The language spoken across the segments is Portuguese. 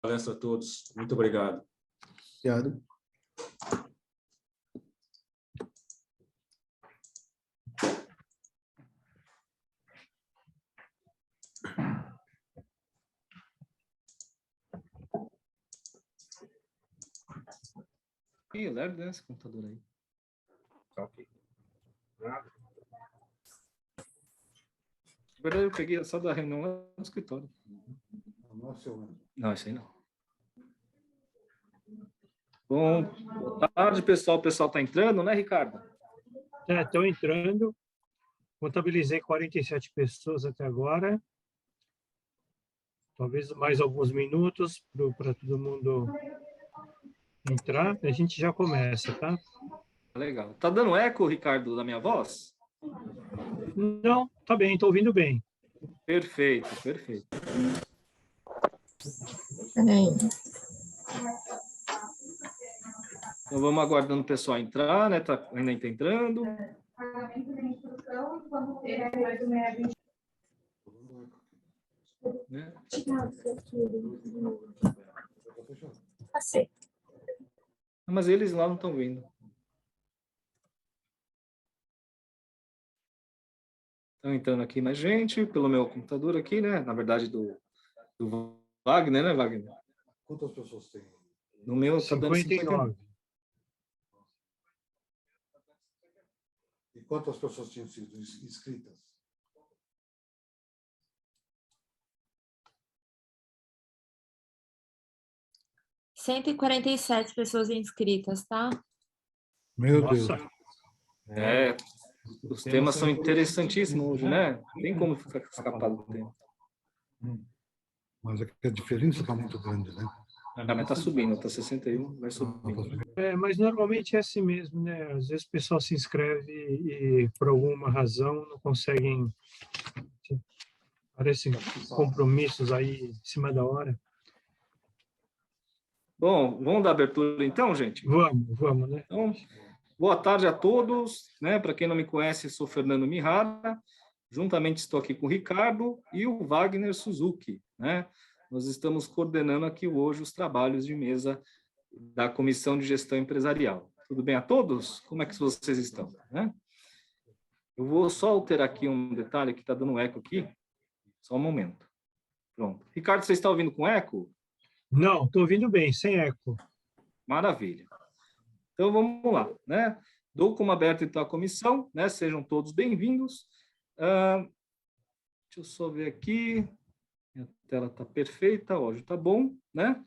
palestra a todos. Muito obrigado. Obrigado. Ih, lerdo, né, esse computador aí. Ok. Na verdade, eu peguei só da reunião lá no escritório. Não, isso aí não. Bom, boa tarde, pessoal. O pessoal está entrando, né, Ricardo? Estão entrando. Contabilizei 47 pessoas até agora. Talvez mais alguns minutos para todo mundo entrar. A gente já começa, tá? Legal. Tá dando eco, Ricardo, da minha voz? Não, tá bem, estou ouvindo bem. Perfeito, perfeito. Então vamos aguardando o pessoal entrar, né? Ainda está entrando. Né? Mas eles lá não estão vindo. Estão entrando aqui mais gente, pelo meu computador aqui, né? Na verdade, do Wagner, né, Wagner? Quantas pessoas tem? No meu está dando 59. 59. E quantas pessoas tinham sido inscritas? Cento e 147 pessoas inscritas, tá? Meu Nossa. Deus. É, os temas são interessantíssimos hoje, né? Tem como ficar escapado do tema. Mas a diferença está muito grande, né? Ah, mas está subindo, está 61, vai subindo. Mas normalmente é assim mesmo, né? Às vezes o pessoal se inscreve e, por alguma razão, não conseguem. Parecem compromissos aí em cima da hora. Bom, vamos dar abertura então, gente? Vamos, né? Então, boa tarde a todos, né? Para quem não me conhece, sou Fernando Mihara. Juntamente estou aqui com o Ricardo e o Wagner Suzuki, né? Nós estamos coordenando aqui hoje os trabalhos de mesa da Comissão de Gestão Empresarial. Tudo bem a todos? Como é que vocês estão, né? Eu vou só alterar aqui um detalhe que está dando eco aqui. Só um momento. Pronto. Ricardo, você está ouvindo com eco? Não, estou ouvindo bem, sem eco. Maravilha. Então, vamos lá, né? Dou como aberta, então, a comissão, né? Sejam todos bem-vindos. Deixa eu só ver aqui. Minha tela está perfeita, hoje está bom, né?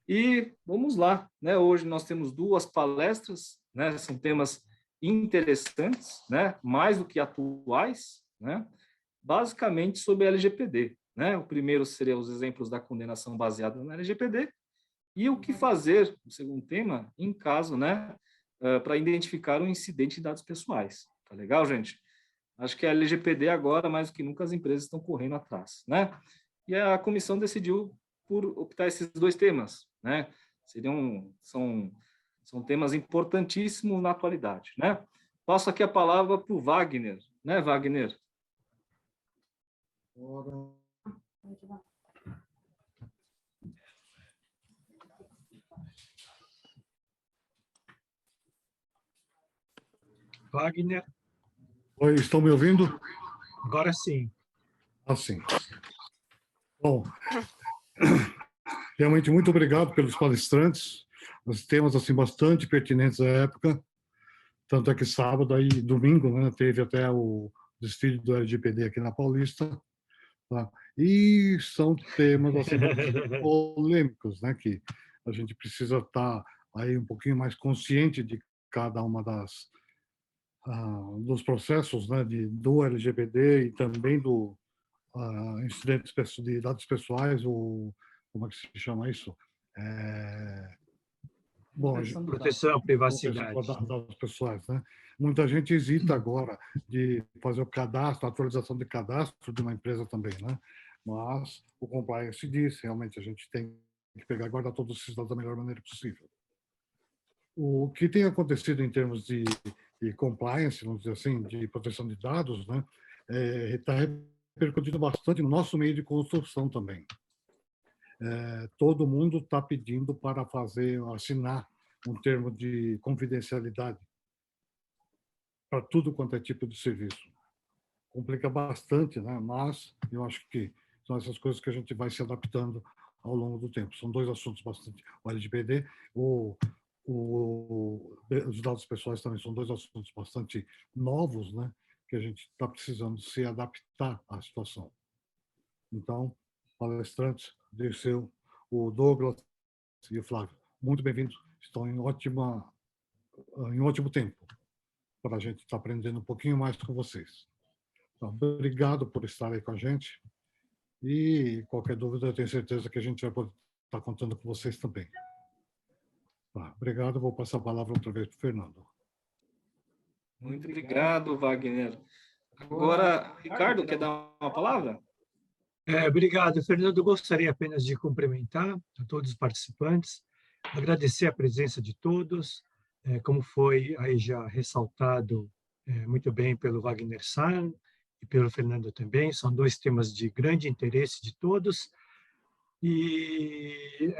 E vamos lá, né? Hoje nós temos duas palestras, né? São temas interessantes, né? Mais do que atuais, né? Basicamente sobre a LGPD, né? O primeiro seria os exemplos da condenação baseada na LGPD e o que fazer, o segundo tema, em caso, né? Para identificar um incidente de dados pessoais. Tá legal, gente? Acho que a LGPD agora, mais do que nunca, as empresas estão correndo atrás, né? E a comissão decidiu por optar esses dois temas, né? São temas importantíssimos na atualidade, né? Passo aqui a palavra para o Wagner, né, Wagner? Wagner, Oi, estão me ouvindo? agora sim. Assim. Bom, realmente muito obrigado pelos palestrantes. Os temas assim bastante pertinentes à época. Tanto é que sábado e domingo, né, teve até o desfile do LGPD aqui na Paulista. Tá? E são temas assim polêmicos, né, que a gente precisa estar aí um pouquinho mais consciente de cada uma dos processos, né, do LGPD e também do incidentes de dados pessoais, ou como é que se chama isso? Bom, Proteção à privacidade. dados pessoais, né? Muita gente hesita agora de fazer o cadastro, a atualização de cadastro de uma empresa também, né? Mas o compliance diz, realmente a gente tem que pegar e guardar todos esses dados da melhor maneira possível. O que tem acontecido em termos de compliance, vamos dizer assim, de proteção de dados, né? Está repercutindo bastante no nosso meio de construção também. todo mundo está pedindo para assinar um termo de confidencialidade para tudo quanto é tipo de serviço. Complica bastante, né? Mas eu acho que são essas coisas que a gente vai se adaptando ao longo do tempo. São dois assuntos bastante... O LGPD, os dados pessoais também são dois assuntos bastante novos, né? Que a gente está precisando se adaptar à situação. Então, palestrantes, Dirceu, o Douglas e o Flávio, muito bem-vindos. Estão em ótimo tempo para a gente estar aprendendo um pouquinho mais com vocês. Então, obrigado por estar aí com a gente. E qualquer dúvida, eu tenho certeza que a gente vai poder estar contando com vocês também. Tá, obrigado. Vou passar a palavra outra vez para o Fernando. Muito obrigado, Wagner. Agora, Ricardo, quer dar uma palavra? Obrigado, Fernando. Gostaria apenas de cumprimentar a todos os participantes, agradecer a presença de todos, como foi aí já ressaltado muito bem pelo Wagner San e pelo Fernando também, são dois temas de grande interesse de todos, e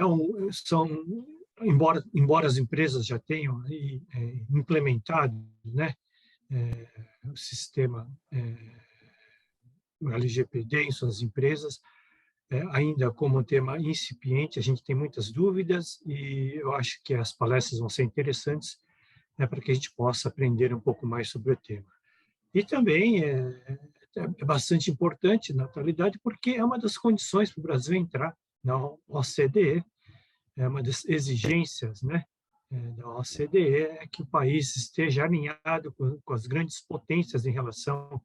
embora as empresas já tenham aí, implementado, né, o sistema o LGPD em suas empresas, ainda como um tema incipiente, a gente tem muitas dúvidas e eu acho que as palestras vão ser interessantes, né, para que a gente possa aprender um pouco mais sobre o tema. E também é bastante importante, na atualidade, porque é uma das condições para o Brasil entrar na OCDE, é uma das exigências, né, da OCDE, é que o país esteja alinhado com as grandes potências em relação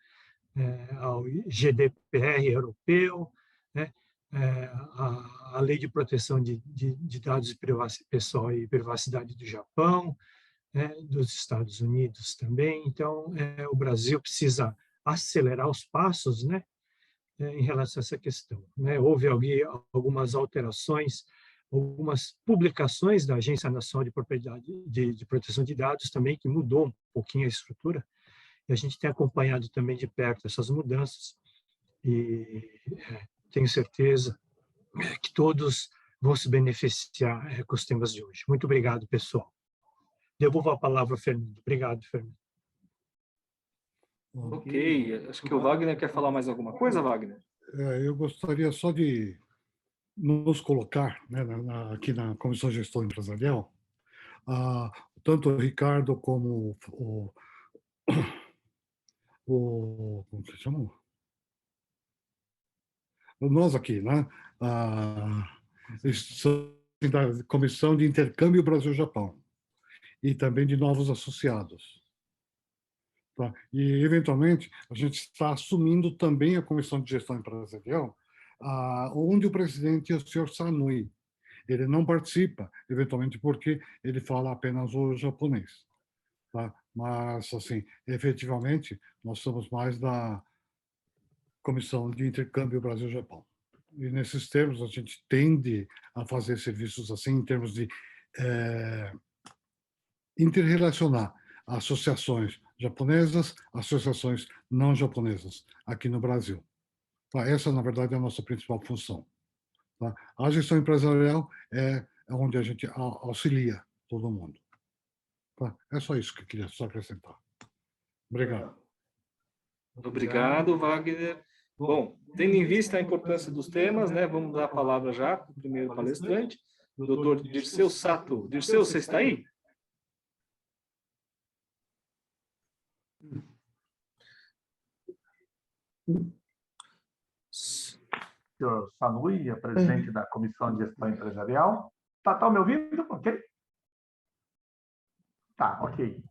ao GDPR europeu, né, a Lei de Proteção de Dados Pessoal e Privacidade do Japão, né, dos Estados Unidos também. Então, o Brasil precisa acelerar os passos, né, em relação a essa questão, né. Houve algumas alterações, algumas publicações da Agência Nacional de Propriedade de Proteção de Dados também, que mudou um pouquinho a estrutura, e a gente tem acompanhado também de perto essas mudanças, e tenho certeza que todos vão se beneficiar com os temas de hoje. Muito obrigado, pessoal. Devolvo a palavra ao Fernando. Obrigado, Fernando. Ok, acho que o Wagner quer falar mais alguma coisa, Wagner? Eu gostaria só de nos colocar, né, aqui na Comissão de Gestão Empresarial, tanto o Ricardo como como se chama? Nós aqui, né? Da Comissão de Intercâmbio Brasil-Japão e também de novos associados. Tá? E, eventualmente, a gente está assumindo também a Comissão de Gestão Empresarial, onde o presidente é o senhor Sanui. Ele não participa, eventualmente, porque ele fala apenas o japonês. Tá? Mas, assim, efetivamente, nós somos mais da Comissão de Intercâmbio Brasil-Japão. E, nesses termos, a gente tende a fazer serviços assim, em termos de interrelacionar associações japonesas, associações não japonesas aqui no Brasil. Tá? Essa, na verdade, é a nossa principal função. Tá? A gestão empresarial é onde a gente auxilia todo mundo. Tá? É só isso que eu queria só acrescentar. Obrigado. Obrigado, Wagner. Bom, tendo em vista a importância dos temas, né, vamos dar a palavra já para o primeiro palestrante, o doutor Dirceu Sato. Dirceu, você está aí? Senhor Sanui, presidente da Comissão de Gestão Empresarial. Tá me ouvindo? Ok? Tá, ok.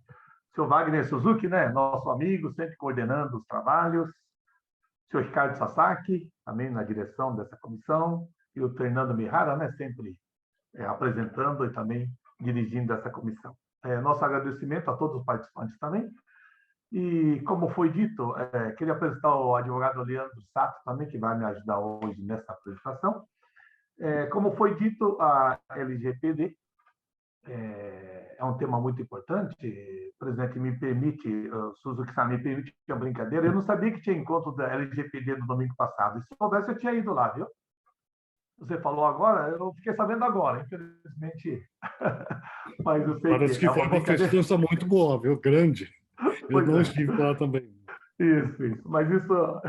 Senhor Wagner Suzuki, né, nosso amigo, sempre coordenando os trabalhos. Senhor Ricardo Sasaki, também na direção dessa comissão. E o Fernando Mihara, né, sempre apresentando e também dirigindo essa comissão. Nosso agradecimento a todos os participantes também. E, como foi dito, queria apresentar o advogado Leandro Sato também, que vai me ajudar hoje nessa apresentação. Como foi dito, a LGPD é um tema muito importante. Presidente, me permite, Suzuki-san, me permite uma brincadeira. Eu não sabia que tinha encontro da LGPD no domingo passado. Se soubesse, eu tinha ido lá, viu? você falou agora, eu fiquei sabendo agora, infelizmente. Mas eu sei Parece que é foi uma brincadeira. festança muito boa, viu? Grande. Eu Pois não é. estive lá também. Isso. Mas isso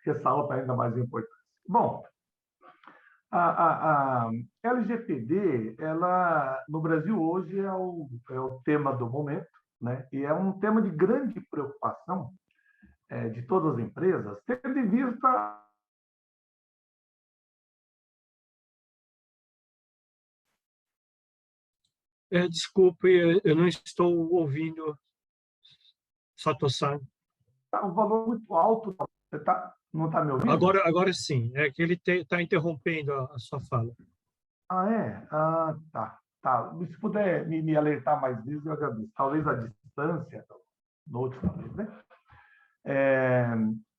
ressalta ainda mais importância. Bom, a LGPD, ela, no Brasil hoje, é o tema do momento, né? E é um tema de grande preocupação de todas as empresas, tendo em vista Desculpe, eu não estou ouvindo, Sato-san. um valor muito alto. Você não está me ouvindo? Agora sim, é que ele está interrompendo a sua fala. Ah, é? Ah, tá. Tá. Se puder me alertar mais disso, eu agradeço. Talvez a distância, notes, talvez, né?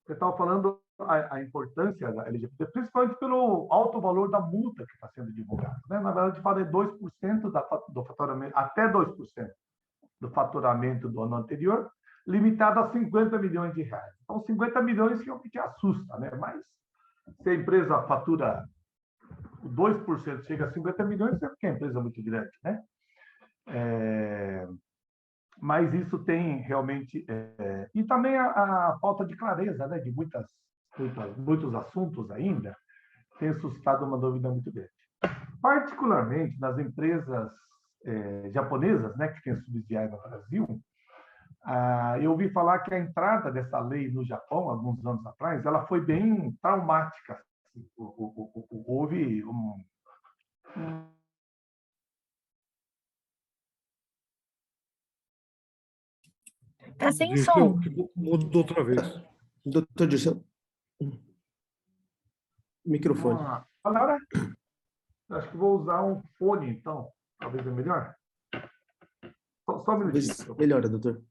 Você estava falando a importância da LGBT, principalmente pelo alto valor da multa que está sendo divulgada, né? Na verdade, fala de 2% do faturamento, até 2% do faturamento do ano anterior, limitado a 50 milhões de reais. Então, 50 milhões realmente assusta, né? Mas se a empresa fatura 2%, chega a 50 milhões, é porque a empresa é muito grande, né? Mas isso tem realmente... E também a falta de clareza, né, de muitos assuntos ainda, tem suscitado uma dúvida muito grande. Particularmente nas empresas japonesas, né, que têm subsidiária no Brasil, eu ouvi falar que a entrada dessa lei no Japão, alguns anos atrás, ela foi bem traumática. Houve Tá sem Dirceu, som. mudou outra vez. Doutor Dirceu, microfone. Agora, acho que vou usar um fone, então. Talvez é melhor. Só um minutinho. Talvez melhora, doutor.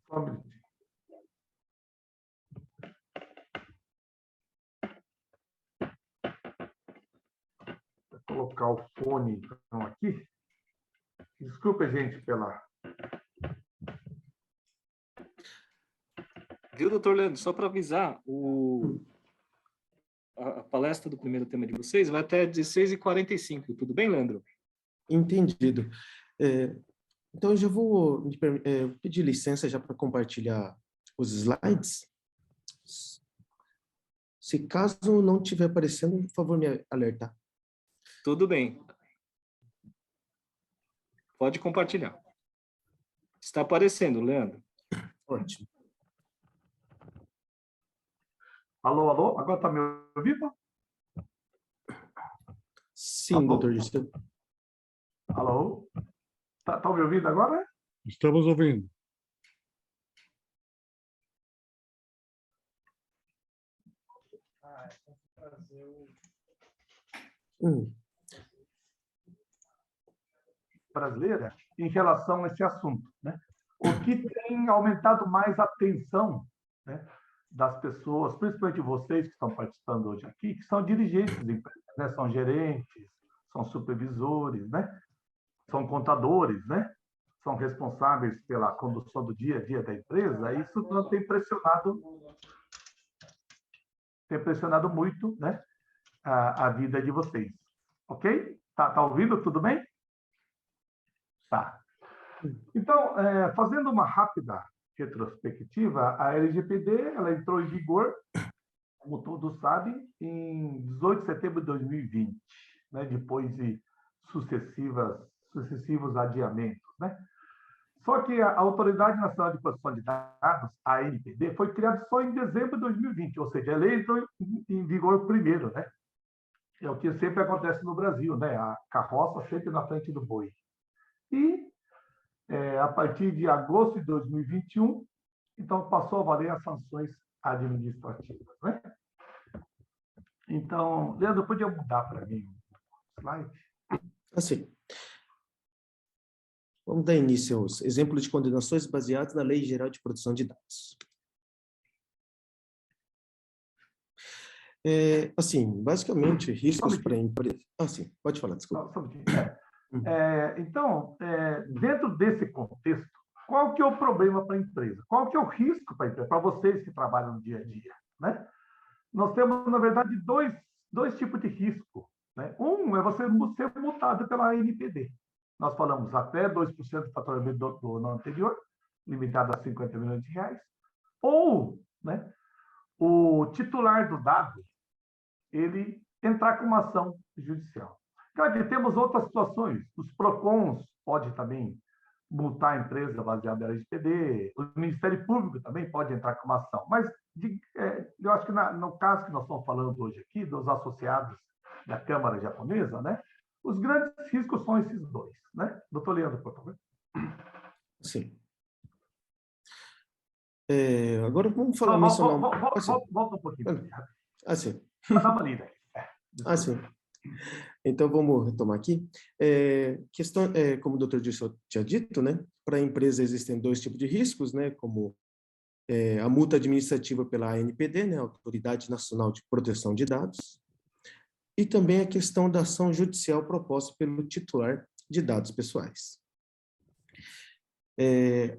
Só um minutinho. Vou colocar o fone então, aqui. Desculpa, gente, pela... Viu, doutor Leandro? Só para avisar, a palestra do primeiro tema de vocês vai até 16h45. Tudo bem, Leandro? Entendido. Então, eu já vou pedir licença já para compartilhar os slides. Se caso não estiver aparecendo, por favor, me alertar. Tudo bem. Pode compartilhar. Está aparecendo, Leandro. Ótimo. Alô, alô? Agora está me ouvindo? Sim, Alô? doutor Dirceu. Alô? Tá me ouvindo agora? Estamos ouvindo. Brasileira em relação a esse assunto, né? O que tem aumentado mais a atenção, né, das pessoas, principalmente vocês que estão participando hoje aqui, que são dirigentes de empresas, né? São gerentes, são supervisores, né? São contadores, né? São responsáveis pela condução do dia a dia da empresa. Isso não tem pressionado muito, né, a vida de vocês. Ok? Tá ouvindo? Tudo bem? Tá. Então, fazendo uma rápida retrospectiva, a LGPD ela entrou em vigor, como todos sabem, em 18 de setembro de 2020, né, depois de sucessivos adiamentos, né? Só que a Autoridade Nacional de Proteção de Dados, a ANPD, foi criada só em dezembro de 2020, ou seja, a lei entrou em vigor primeiro, né? É o que sempre acontece no Brasil, né? A carroça sempre na frente do boi. E, a partir de agosto de 2021, então, passou a valer as sanções administrativas, né? Então, Leandro, podia mudar para mim o slide? Assim, vamos dar início aos exemplos de condenações baseados na Lei Geral de Proteção de Dados. Assim, basicamente, riscos para a empresa... sim, pode falar, desculpa. Só um pouquinho. Então, dentro desse contexto, qual que é o problema para a empresa? Qual que é o risco para a empresa, para vocês que trabalham no dia a dia, né? Nós temos, na verdade, dois dois tipos de risco, né? Um é você ser multado pela ANPD. Nós falamos até 2% do faturamento do ano anterior, limitado a 50 milhões de reais. Ou, né, o titular do dado, ele entrar com uma ação judicial. Claro que temos outras situações. Os PROCONs podem também multar a empresa baseada na LGPD, o Ministério Público também pode entrar com uma ação. Mas eu acho que no caso que nós estamos falando hoje aqui, dos associados da Câmara Japonesa, né, os grandes riscos são esses dois. Né? Doutor Leandro, por favor. Sim. Agora vamos falar... Volta um pouquinho. Sim. Dá uma lida. Sim. Então, vamos retomar aqui. Como o doutor Dirceu tinha dito, né, para a empresa existem dois tipos de riscos, né, como a multa administrativa pela ANPD, né, Autoridade Nacional de Proteção de Dados, e também a questão da ação judicial proposta pelo titular de dados pessoais.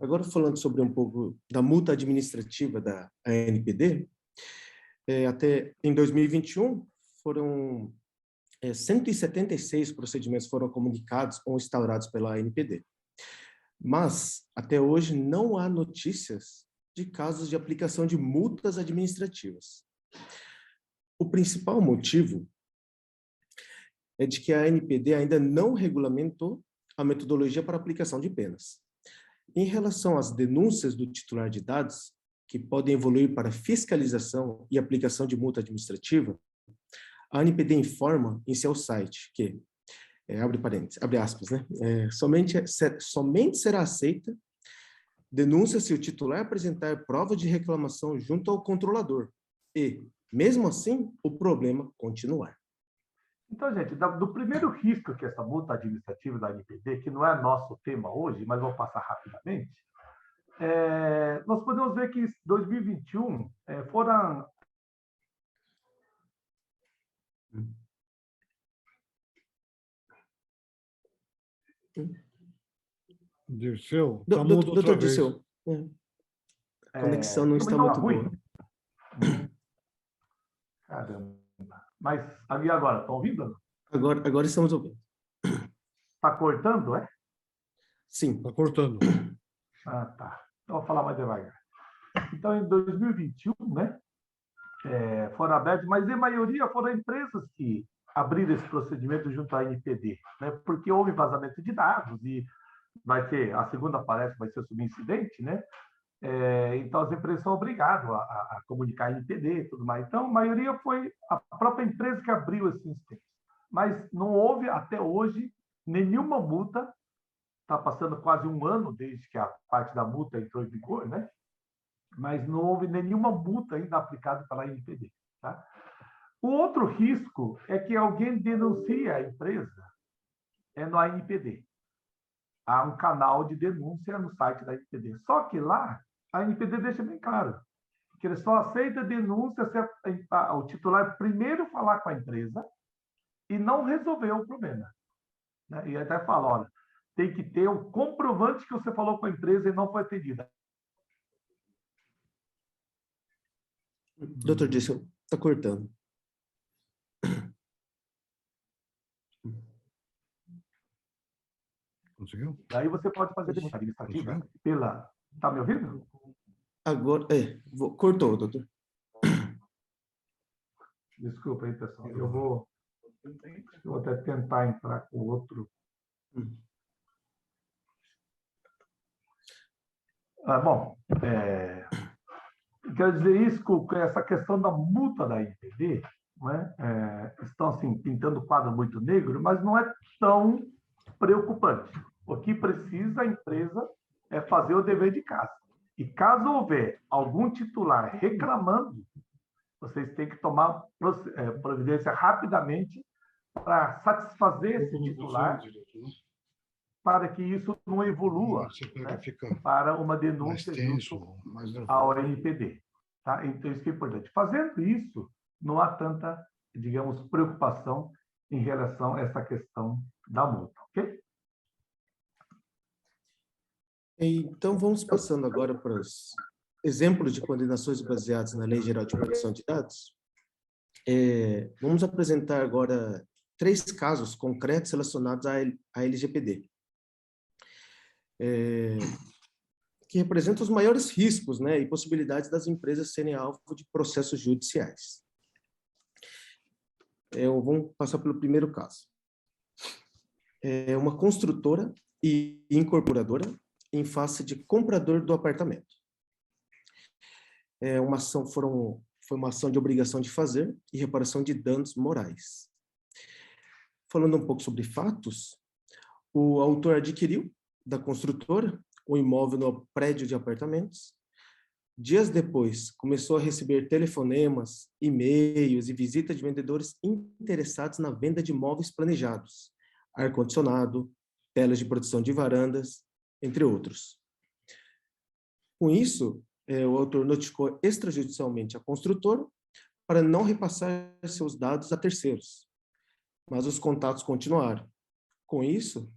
Agora, falando sobre um pouco da multa administrativa da ANPD, até em 2021, foram 176 procedimentos foram comunicados ou instaurados pela ANPD. Mas, até hoje, não há notícias de casos de aplicação de multas administrativas. O principal motivo é de que a ANPD ainda não regulamentou a metodologia para aplicação de penas. Em relação às denúncias do titular de dados, que podem evoluir para fiscalização e aplicação de multa administrativa, a ANPD informa em seu site que, abre aspas, né, somente será aceita denúncia se o titular apresentar prova de reclamação junto ao controlador e, mesmo assim, o problema continuar. Então, gente, do primeiro risco que essa multa administrativa da ANPD, que não é nosso tema hoje, mas vou passar rapidamente, nós podemos ver que em 2021 foram... Dirceu, doutor Dirceu, a conexão não está muito boa. Caramba. Mas agora, estão ouvindo? Agora estamos ouvindo. Está cortando, é? Sim. Está cortando. Ah, tá. Então, vou falar mais devagar. Então, em 2021, né, foram abertos, mas a maioria foram empresas que abriram esse procedimento junto à ANPD, né, porque houve vazamento de dados e a segunda palestra vai ser sobre incidente, né? Então, as empresas são obrigadas a comunicar a ANPD e tudo mais. Então, a maioria foi a própria empresa que abriu esse incidente. Mas não houve, até hoje, nenhuma multa. Está passando quase um ano desde que a parte da multa entrou em vigor, né? Mas não houve nenhuma multa ainda aplicada pela ANPD. Tá? O outro risco é que alguém denuncia a empresa no ANPD. Há um canal de denúncia no site da ANPD. Só que lá, a ANPD deixa bem claro que ele só aceita denúncia se o titular primeiro falar com a empresa e não resolver o problema. Né? E até fala, olha, tem que ter o comprovante que você falou com a empresa e não foi atendida. Doutor Dirceu, está cortando. Conseguiu? Aí você pode fazer denúncia administrativa pela... Está me ouvindo? Agora, cortou, doutor. Desculpa aí, pessoal. Eu vou até tentar entrar com outro. Bom, quero dizer isso com essa questão da multa da ANPD, né? Estão assim, pintando o quadro muito negro, mas não é tão preocupante. O que precisa a empresa é fazer o dever de casa. E caso houver algum titular reclamando, vocês têm que tomar providência rapidamente para satisfazer esse titular, para que isso não evolua, né, para uma denúncia junto ao ANPD. Tá? Então, isso é importante. Fazendo isso, não há tanta, digamos, preocupação em relação a essa questão da multa, ok? Então, vamos passando agora para os exemplos de condenações baseadas na Lei Geral de Proteção de Dados. Vamos apresentar agora 3 casos concretos relacionados à LGPD, que representam os maiores riscos, né, e possibilidades das empresas serem alvo de processos judiciais. Vamos passar pelo primeiro caso. Uma construtora e incorporadora em face de comprador do apartamento. Foi uma ação de obrigação de fazer e reparação de danos morais. Falando um pouco sobre fatos, o autor adquiriu da construtora o imóvel no prédio de apartamentos. Dias depois, começou a receber telefonemas, e-mails e visitas de vendedores interessados na venda de móveis planejados, ar-condicionado, telas de proteção de varandas, entre outros. Com isso, o autor notificou extrajudicialmente a construtora para não repassar seus dados a terceiros, mas os contatos continuaram. Com isso,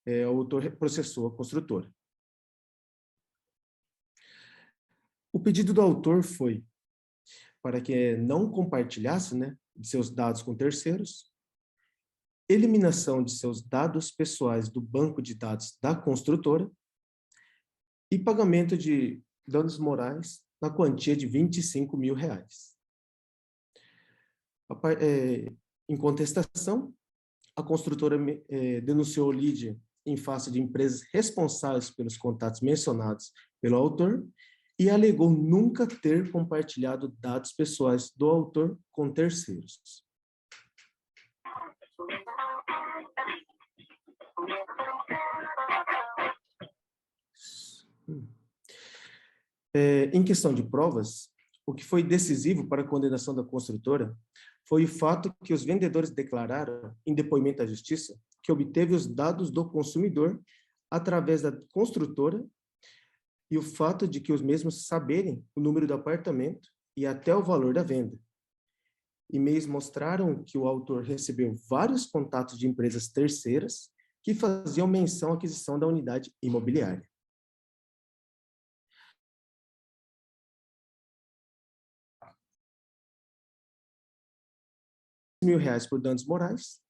o autor processou a construtora. O pedido do autor foi para que não compartilhasse, né, de seus dados com terceiros, eliminação de seus dados pessoais do banco de dados da construtora e pagamento de danos morais na quantia de R$25 mil. Em contestação, a construtora denunciou o lide em face de empresas responsáveis pelos contatos mencionados pelo autor e alegou nunca ter compartilhado dados pessoais do autor com terceiros. Em questão de provas, o que foi decisivo para a condenação da construtora foi o fato que os vendedores declararam, em depoimento à justiça, que obteve os dados do consumidor através da construtora e o fato de que os mesmos saberem o número do apartamento e até o valor da venda. E-mails mostraram que o autor recebeu vários contatos de empresas terceiras que faziam menção à aquisição da unidade imobiliária. R$1.000 por danos morais,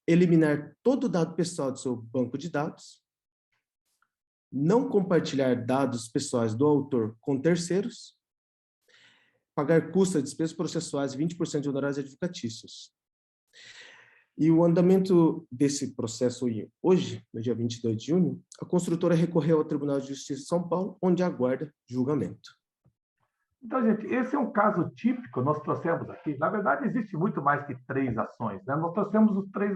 eliminar todo o dado pessoal do seu banco de dados, não compartilhar dados pessoais do autor com terceiros, pagar custas de despesas processuais e 20% de honorários advocatícios. E o andamento desse processo hoje, no dia 22 de junho, a construtora recorreu ao Tribunal de Justiça de São Paulo, onde aguarda julgamento. Então, gente, esse é um caso típico, nós trouxemos aqui. Na verdade, existe muito mais que 3 ações, né? Nós trouxemos os 3...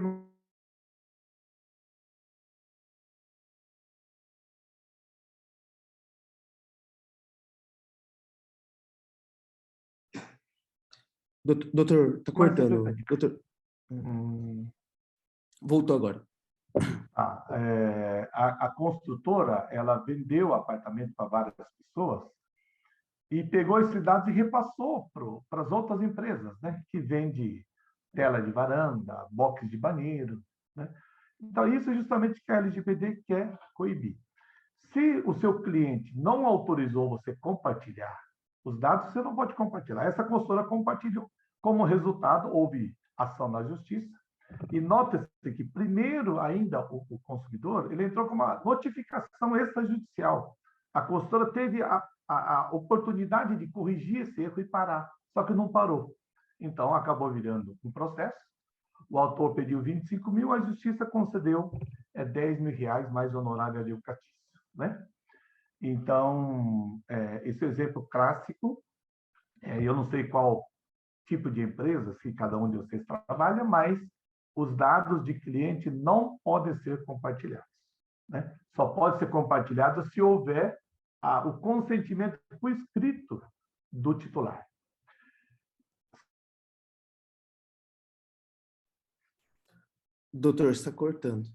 Doutor, está cortando. Doutor, voltou agora. A construtora, ela vendeu o apartamento para várias pessoas e pegou esses dados e repassou para as outras empresas, né, que vende tela de varanda, box de banheiro, né? Então, isso é justamente que a LGPD quer coibir. Se o seu cliente não autorizou você compartilhar os dados, você não pode compartilhar. Essa consultora compartilhou. Como resultado, houve ação na justiça. E nota-se que, primeiro, ainda, o consumidor ele entrou com uma notificação extrajudicial. A consultora teve a oportunidade de corrigir esse erro e parar, só que não parou. Então, acabou virando um processo. O autor pediu 25 mil, a justiça concedeu 10 mil reais mais honorário advocatício, né? Então, esse exemplo clássico, eu não sei qual tipo de empresa, se cada um de vocês trabalha, mas os dados de cliente não podem ser compartilhados, né? Só pode ser compartilhado se houver o consentimento por escrito do titular. Doutor, está cortando.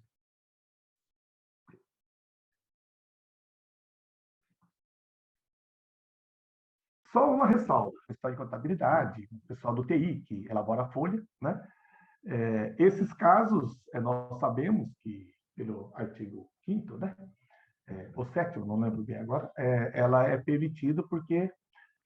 Só uma ressalva, o pessoal de contabilidade, o pessoal do TI, que elabora a folha, né? Esses casos, nós sabemos que, pelo artigo 5º, né? Ou 7º, não lembro bem agora, ela é permitida porque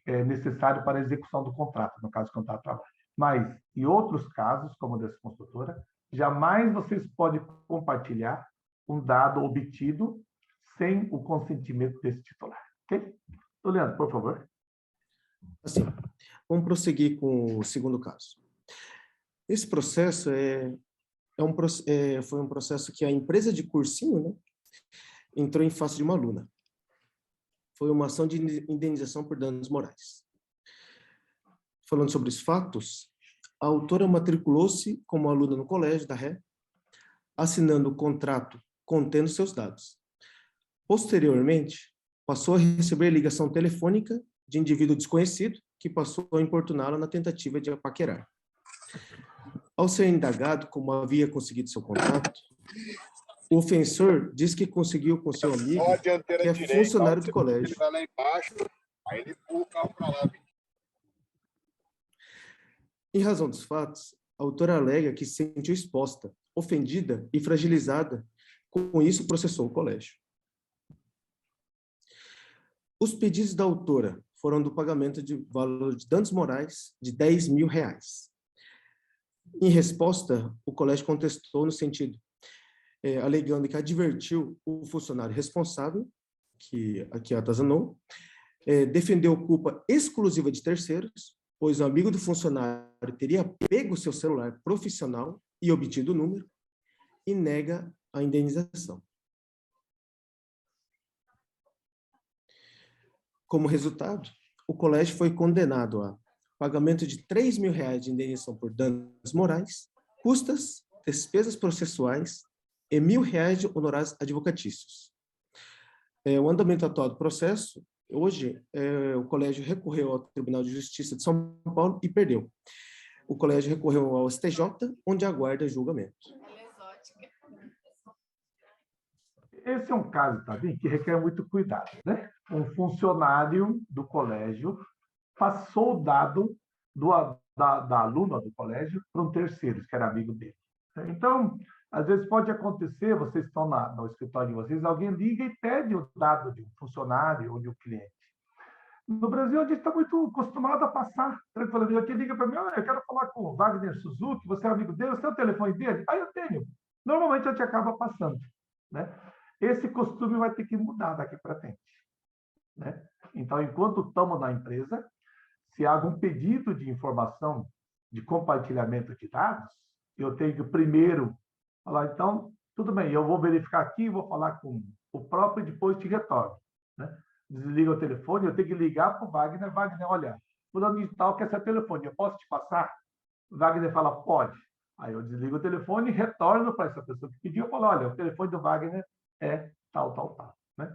é necessário para a execução do contrato, no caso, contrato de trabalho, Mas, em outros casos, como o dessa construtora, jamais vocês podem compartilhar um dado obtido sem o consentimento desse titular. Ok? Leandro, por favor. Assim, vamos prosseguir com o segundo caso. Esse processo foi um processo que a empresa de cursinho, né, entrou em face de uma aluna. Foi uma ação de indenização por danos morais. Falando sobre os fatos, a autora matriculou-se como aluna no colégio da Ré, assinando o contrato contendo seus dados. Posteriormente, passou a receber ligação telefônica de indivíduo desconhecido que passou a importuná-la na tentativa de a paquerar. Ao ser indagado como havia conseguido seu contato, o ofensor diz que conseguiu com seu amigo, que é funcionário do colégio. Ele vai lá embaixo, aí ele empurra o carro para lá. Em razão dos fatos, a autora alega que se sentiu exposta, ofendida e fragilizada. Com isso, processou o colégio. Os pedidos da autora foram do pagamento de valor de danos morais de R$10 mil. Em resposta, o colégio contestou no sentido, alegando que advertiu o funcionário responsável, que aqui atazanou, defendeu culpa exclusiva de terceiros, pois o amigo do funcionário teria pego seu celular profissional e obtido o número, e nega a indenização. Como resultado, o colégio foi condenado a pagamento de R$3 mil de indenização por danos morais, custas, despesas processuais e R$1.000 de honorários advocatícios. O andamento atual do processo, hoje, o colégio recorreu ao Tribunal de Justiça de São Paulo e perdeu. O colégio recorreu ao STJ, onde aguarda julgamento. Esse é um caso também que requer muito cuidado, né? Um funcionário do colégio passou o dado da aluna do colégio para um terceiro, que era amigo dele. Então, às vezes pode acontecer, vocês estão no escritório de vocês, alguém liga e pede o dado de um funcionário ou de um cliente. No Brasil, a gente está muito acostumado a passar. Tranquilamente, alguém liga para mim, eu quero falar com o Wagner Suzuki, você é amigo dele, você tem o telefone dele? Ah, eu tenho. Normalmente, a gente acaba passando, né? Esse costume vai ter que mudar daqui para frente, né? Então, enquanto estamos na empresa, se há algum pedido de informação de compartilhamento de dados, eu tenho que primeiro falar, então, tudo bem, eu vou verificar aqui, vou falar com o próprio e depois te retorno, né? Desliga o telefone, eu tenho que ligar para o Wagner, olha, fulano de tal quer seu telefone, eu posso te passar? O Wagner fala, pode. Aí eu desligo o telefone e retorno para essa pessoa que pediu, eu falo, olha, o telefone do Wagner é tal, né?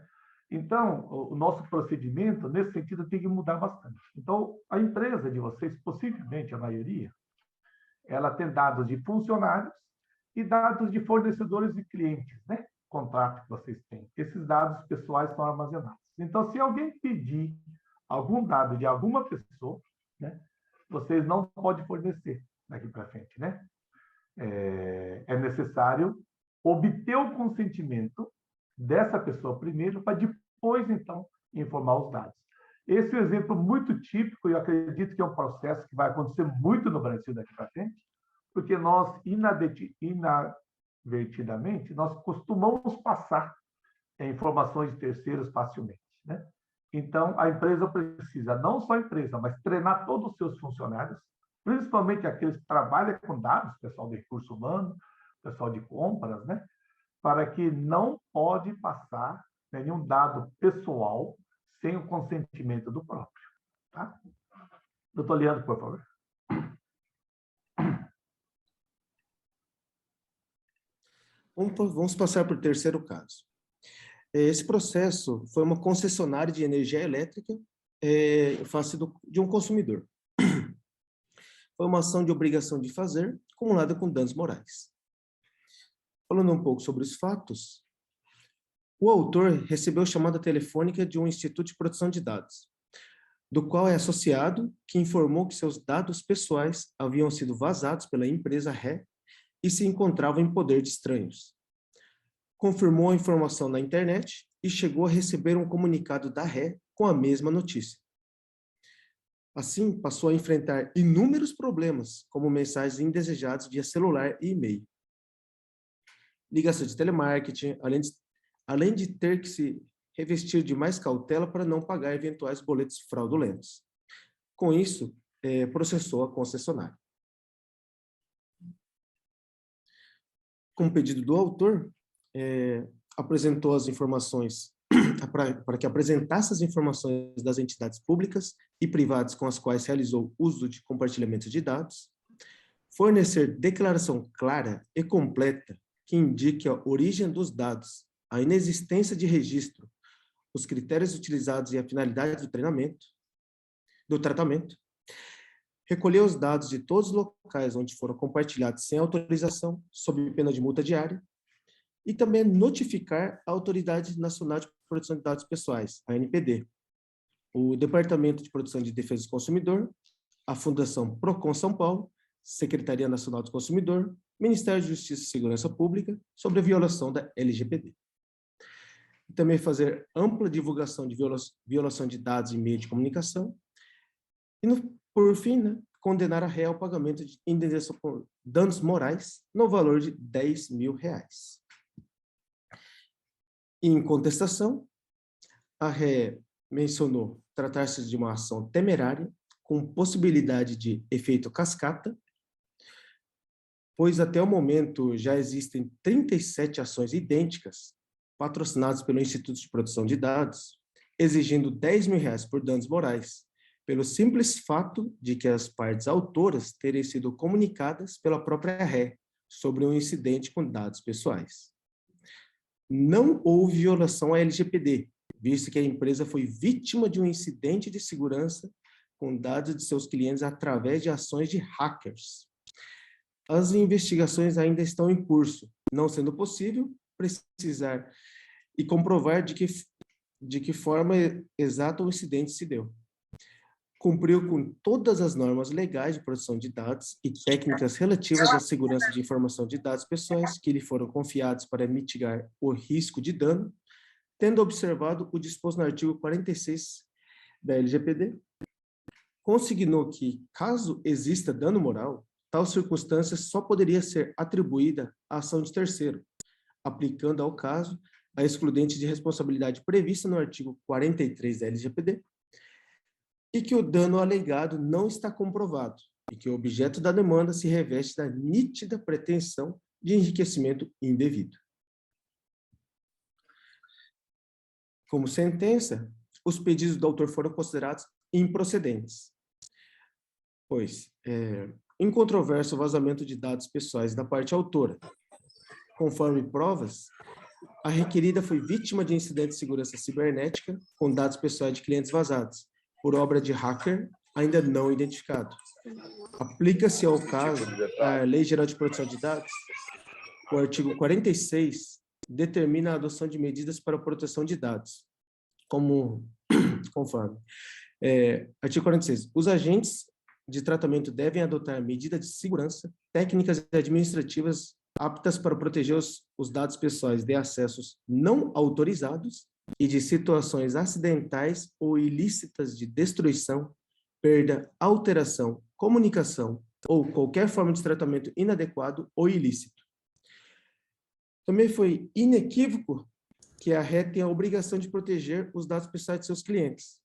Então, o nosso procedimento, nesse sentido, tem que mudar bastante. Então, a empresa de vocês, possivelmente a maioria, ela tem dados de funcionários e dados de fornecedores e clientes, né? Contrato que vocês têm. Esses dados pessoais são armazenados. Então, se alguém pedir algum dado de alguma pessoa, né, vocês não podem fornecer daqui para frente, né? É necessário obter o consentimento dessa pessoa primeiro, para depois, então, informar os dados. Esse é um exemplo muito típico, e eu acredito que é um processo que vai acontecer muito no Brasil daqui para frente, porque nós, inadvertidamente, nós costumamos passar informações de terceiros facilmente, né? Então, a empresa precisa, não só a empresa, mas treinar todos os seus funcionários, principalmente aqueles que trabalham com dados, pessoal de recurso humano, pessoal de compras, né? Para que não pode passar nenhum dado pessoal sem o consentimento do próprio. Tá? Doutor Leandro, por favor. Vamos passar para o terceiro caso. Esse processo foi uma concessionária de energia elétrica em face de um consumidor. Foi uma ação de obrigação de fazer, acumulada com danos morais. Falando um pouco sobre os fatos, o autor recebeu chamada telefônica de um instituto de proteção de dados, do qual é associado, que informou que seus dados pessoais haviam sido vazados pela empresa Ré e se encontravam em poder de estranhos. Confirmou a informação na internet e chegou a receber um comunicado da Ré com a mesma notícia. Assim, passou a enfrentar inúmeros problemas, como mensagens indesejadas via celular e e-mail. Ligação de telemarketing, além de ter que se revestir de mais cautela para não pagar eventuais boletos fraudulentos. Com isso, processou a concessionária. Com pedido do autor, apresentou as informações, para que apresentasse as informações das entidades públicas e privadas com as quais realizou uso de compartilhamento de dados, fornecer declaração clara e completa que indique a origem dos dados, a inexistência de registro, os critérios utilizados e a finalidade do tratamento, recolher os dados de todos os locais onde foram compartilhados sem autorização, sob pena de multa diária, e também notificar a Autoridade Nacional de Proteção de Dados Pessoais, a ANPD, o Departamento de Proteção de Defesa do Consumidor, a Fundação Procon São Paulo, Secretaria Nacional do Consumidor, Ministério da Justiça e Segurança Pública, sobre a violação da LGPD. E também fazer ampla divulgação de violação de dados em meio de comunicação. E, por fim, condenar a réu ao pagamento de indenização por danos morais no valor de R$10.000. Em contestação, a ré mencionou tratar-se de uma ação temerária, com possibilidade de efeito cascata, pois até o momento já existem 37 ações idênticas, patrocinadas pelo Instituto de Proteção de Dados, exigindo R$10.000 por danos morais, pelo simples fato de que as partes autoras terem sido comunicadas pela própria ré sobre um incidente com dados pessoais. Não houve violação à LGPD, visto que a empresa foi vítima de um incidente de segurança com dados de seus clientes através de ações de hackers. As investigações ainda estão em curso, não sendo possível precisar e comprovar de que forma exata o incidente se deu. Cumpriu com todas as normas legais de proteção de dados e técnicas relativas à segurança de informação de dados pessoais que lhe foram confiados para mitigar o risco de dano, tendo observado o disposto no artigo 46 da LGPD, consignou que, caso exista dano moral, tal circunstância só poderia ser atribuída à ação de terceiro, aplicando ao caso a excludente de responsabilidade prevista no artigo 43 da LGPD, e que o dano alegado não está comprovado, e que o objeto da demanda se reveste da nítida pretensão de enriquecimento indevido. Como sentença, os pedidos do autor foram considerados improcedentes, pois incontroverso o vazamento de dados pessoais da parte autora. Conforme provas, a requerida foi vítima de incidente de segurança cibernética com dados pessoais de clientes vazados, por obra de hacker ainda não identificado. Aplica-se ao caso a Lei Geral de Proteção de Dados. O artigo 46 determina a adoção de medidas para a proteção de dados, conforme. Artigo 46. Os agentes de tratamento devem adotar medidas de segurança, técnicas e administrativas aptas para proteger os dados pessoais de acessos não autorizados e de situações acidentais ou ilícitas de destruição, perda, alteração, comunicação ou qualquer forma de tratamento inadequado ou ilícito. Também foi inequívoco que a ré tem a obrigação de proteger os dados pessoais de seus clientes.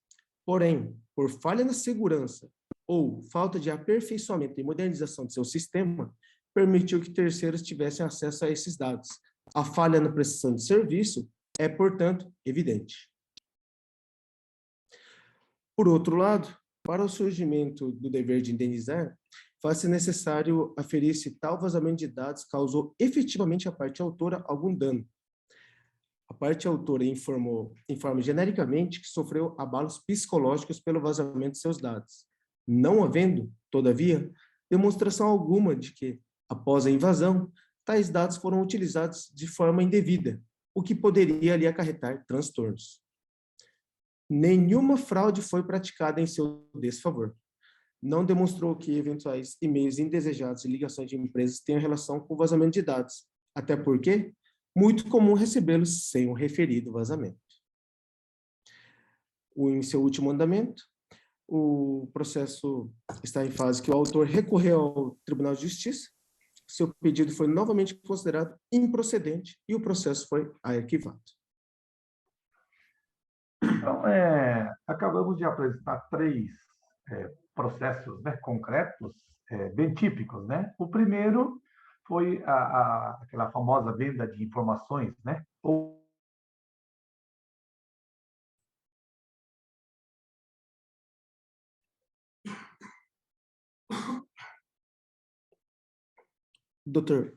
Porém, por falha na segurança ou falta de aperfeiçoamento e modernização de seu sistema, permitiu que terceiros tivessem acesso a esses dados. A falha na prestação de serviço é, portanto, evidente. Por outro lado, para o surgimento do dever de indenizar, faz-se necessário aferir se tal vazamento de dados causou efetivamente à parte autora algum dano. A parte autora informa genericamente que sofreu abalos psicológicos pelo vazamento de seus dados, não havendo, todavia, demonstração alguma de que, após a invasão, tais dados foram utilizados de forma indevida, o que poderia lhe acarretar transtornos. Nenhuma fraude foi praticada em seu desfavor. Não demonstrou que eventuais e-mails indesejados e ligações de empresas tenham relação com o vazamento de dados, até porque muito comum recebê-los sem o referido vazamento. Em seu último andamento, o processo está em fase que o autor recorreu ao Tribunal de Justiça, seu pedido foi novamente considerado improcedente e o processo foi arquivado. Então, acabamos de apresentar 3 processos, né, concretos, bem típicos, né? O primeiro foi aquela famosa venda de informações, né? Doutor,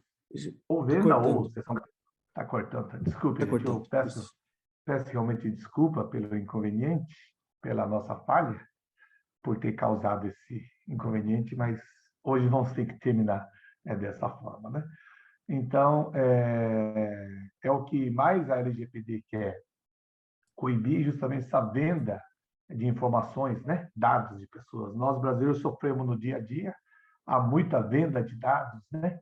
Ou venda ou sessão. Está cortando, desculpe, está gente, eu cortando. peço realmente desculpa pelo inconveniente, pela nossa falha, por ter causado esse inconveniente, mas hoje vamos ter que terminar dessa forma, né? Então, é o que mais a LGPD quer coibir, justamente essa venda de informações, né? Dados de pessoas. Nós, brasileiros, sofremos no dia a dia, há muita venda de dados, né?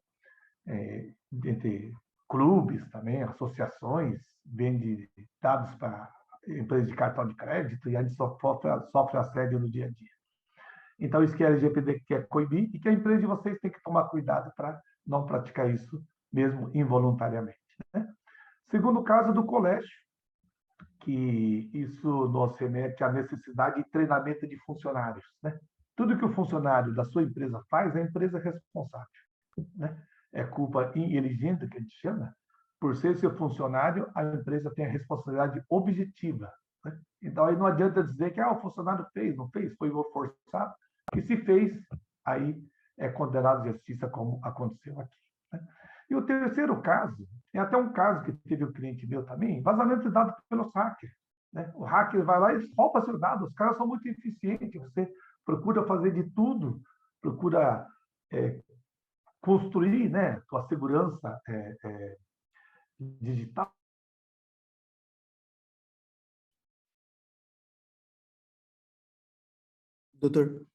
Entre clubes também, associações, vende dados para empresas de cartão de crédito e a gente sofre assédio no dia a dia. Então, isso que a LGPD quer coibir e que a empresa de vocês tem que tomar cuidado para não praticar isso, mesmo involuntariamente, né? Segundo caso do colégio, que isso nos remete à necessidade de treinamento de funcionários, né? Tudo que o funcionário da sua empresa faz, a empresa é responsável, né? É culpa ineligente, que a gente chama. Por ser seu funcionário, a empresa tem a responsabilidade objetiva, né? Então, aí não adianta dizer que o funcionário fez, não fez, foi forçado, que se fez, aí é condenado à justiça, como aconteceu aqui, né? E o terceiro caso, é até um caso que teve um cliente meu também, vazamento de dados pelos hackers, né? O hacker vai lá e rouba seus dados, os caras são muito eficientes, você procura fazer de tudo, procura construir, né, sua segurança digital. Doutor.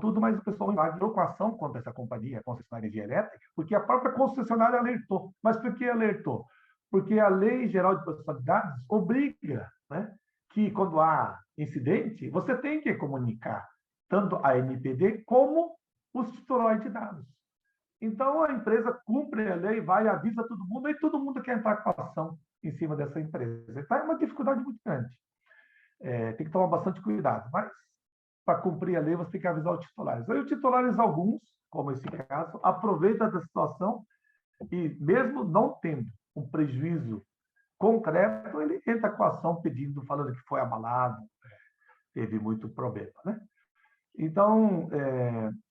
Tudo, mas o pessoal entrou com ação contra essa companhia, a concessionária de energia elétrica, porque a própria concessionária alertou. Mas por que alertou? Porque a Lei Geral de Proteção de Dados obriga, né, que quando há incidente, você tem que comunicar tanto a ANPD como os titulares de dados. Então, a empresa cumpre a lei, vai, avisa todo mundo, e todo mundo quer entrar com a ação em cima dessa empresa. Então, é uma dificuldade muito grande. Tem que tomar bastante cuidado, mas para cumprir a lei, você tem que avisar os titulares. Aí os titulares, alguns, como esse caso, aproveitam da situação e, mesmo não tendo um prejuízo concreto, ele entra com a ação pedindo, falando que foi abalado, teve muito problema, né? Então,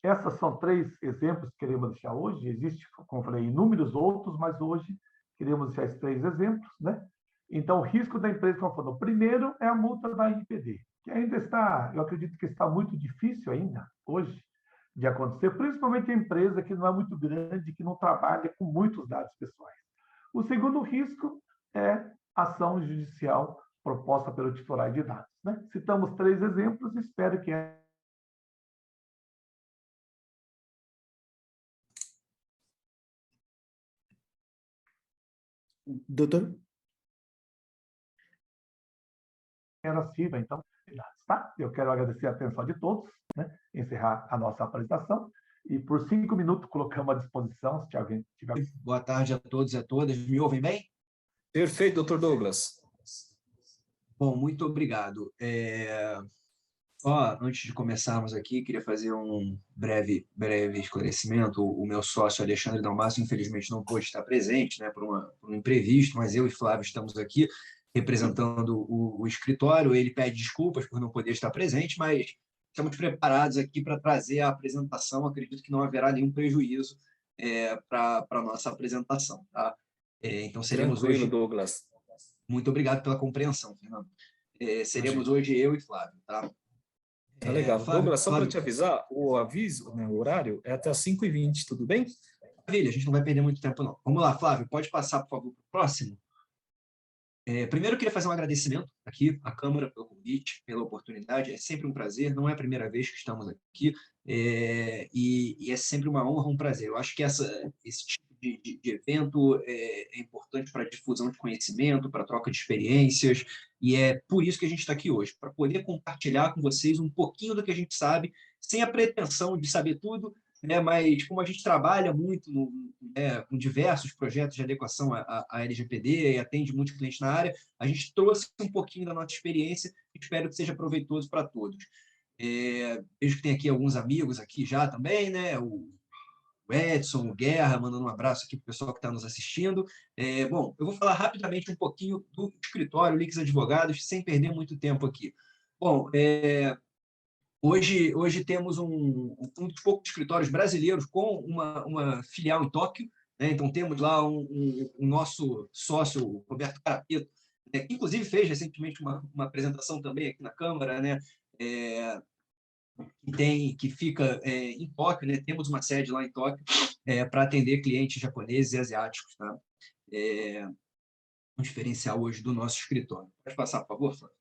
essas são 3 exemplos que queremos deixar hoje. Existe, como eu falei, inúmeros outros, mas hoje queremos deixar esses 3 exemplos, né? Então, o risco da empresa, como eu falei, o primeiro é a multa da ANPD, que ainda está, eu acredito que está muito difícil ainda, hoje, de acontecer, principalmente a empresa que não é muito grande, que não trabalha com muitos dados pessoais. O segundo risco é ação judicial proposta pelo titular de dados, né? Citamos 3 exemplos, espero que Doutor? era sirva, então, tá? Eu quero agradecer a atenção de todos, né? Encerrar a nossa apresentação e por 5 minutos colocamos à disposição, se alguém tiver... Boa tarde a todos e a todas. Me ouvem bem? Perfeito, doutor Douglas. Bom, muito obrigado. Antes de começarmos aqui, queria fazer um breve esclarecimento. O meu sócio, Alexandre Dalmacio, infelizmente não pôde estar presente, né, por um imprevisto, mas eu e Flávio estamos aqui representando o escritório. Ele pede desculpas por não poder estar presente, mas estamos preparados aqui para trazer a apresentação. Acredito que não haverá nenhum prejuízo para a nossa apresentação, tá? Então, seremos Tranquilo, hoje... Douglas. Muito obrigado pela compreensão, Fernando. Seremos hoje eu e Flávio, tá? Tá legal. Flávio, Douglas, só para te avisar, o aviso, né, o horário é até as 5h20, tudo bem? Maravilha, a gente não vai perder muito tempo, não. Vamos lá, Flávio, pode passar, por favor, para o próximo. Primeiro, eu queria fazer um agradecimento aqui à Câmara pelo convite, pela oportunidade. É sempre um prazer, não é a primeira vez que estamos aqui, e é sempre uma honra, um prazer. Eu acho que esse tipo de evento, é importante para a difusão de conhecimento, para a troca de experiências, e é por isso que a gente está aqui hoje, para poder compartilhar com vocês um pouquinho do que a gente sabe, sem a pretensão de saber tudo, né? Mas como a gente trabalha muito com diversos projetos de adequação à LGPD e atende muitos clientes na área, a gente trouxe um pouquinho da nossa experiência e espero que seja proveitoso para todos. Vejo que tem aqui alguns amigos aqui já também, né? O Edson, o Guerra, mandando um abraço aqui para o pessoal que está nos assistindo. Bom, eu vou falar rapidamente um pouquinho do escritório Lix Advogados, sem perder muito tempo aqui. Bom, hoje temos um dos poucos escritórios brasileiros com uma filial em Tóquio, né? Então, temos lá um nosso sócio, o Roberto Carapeto, né? Que inclusive fez recentemente uma apresentação também aqui na Câmara, né? Que fica em Tóquio, né? Temos uma sede lá em Tóquio para atender clientes japoneses e asiáticos. Tá? Um diferencial hoje do nosso escritório. Pode passar, por favor, Flávio?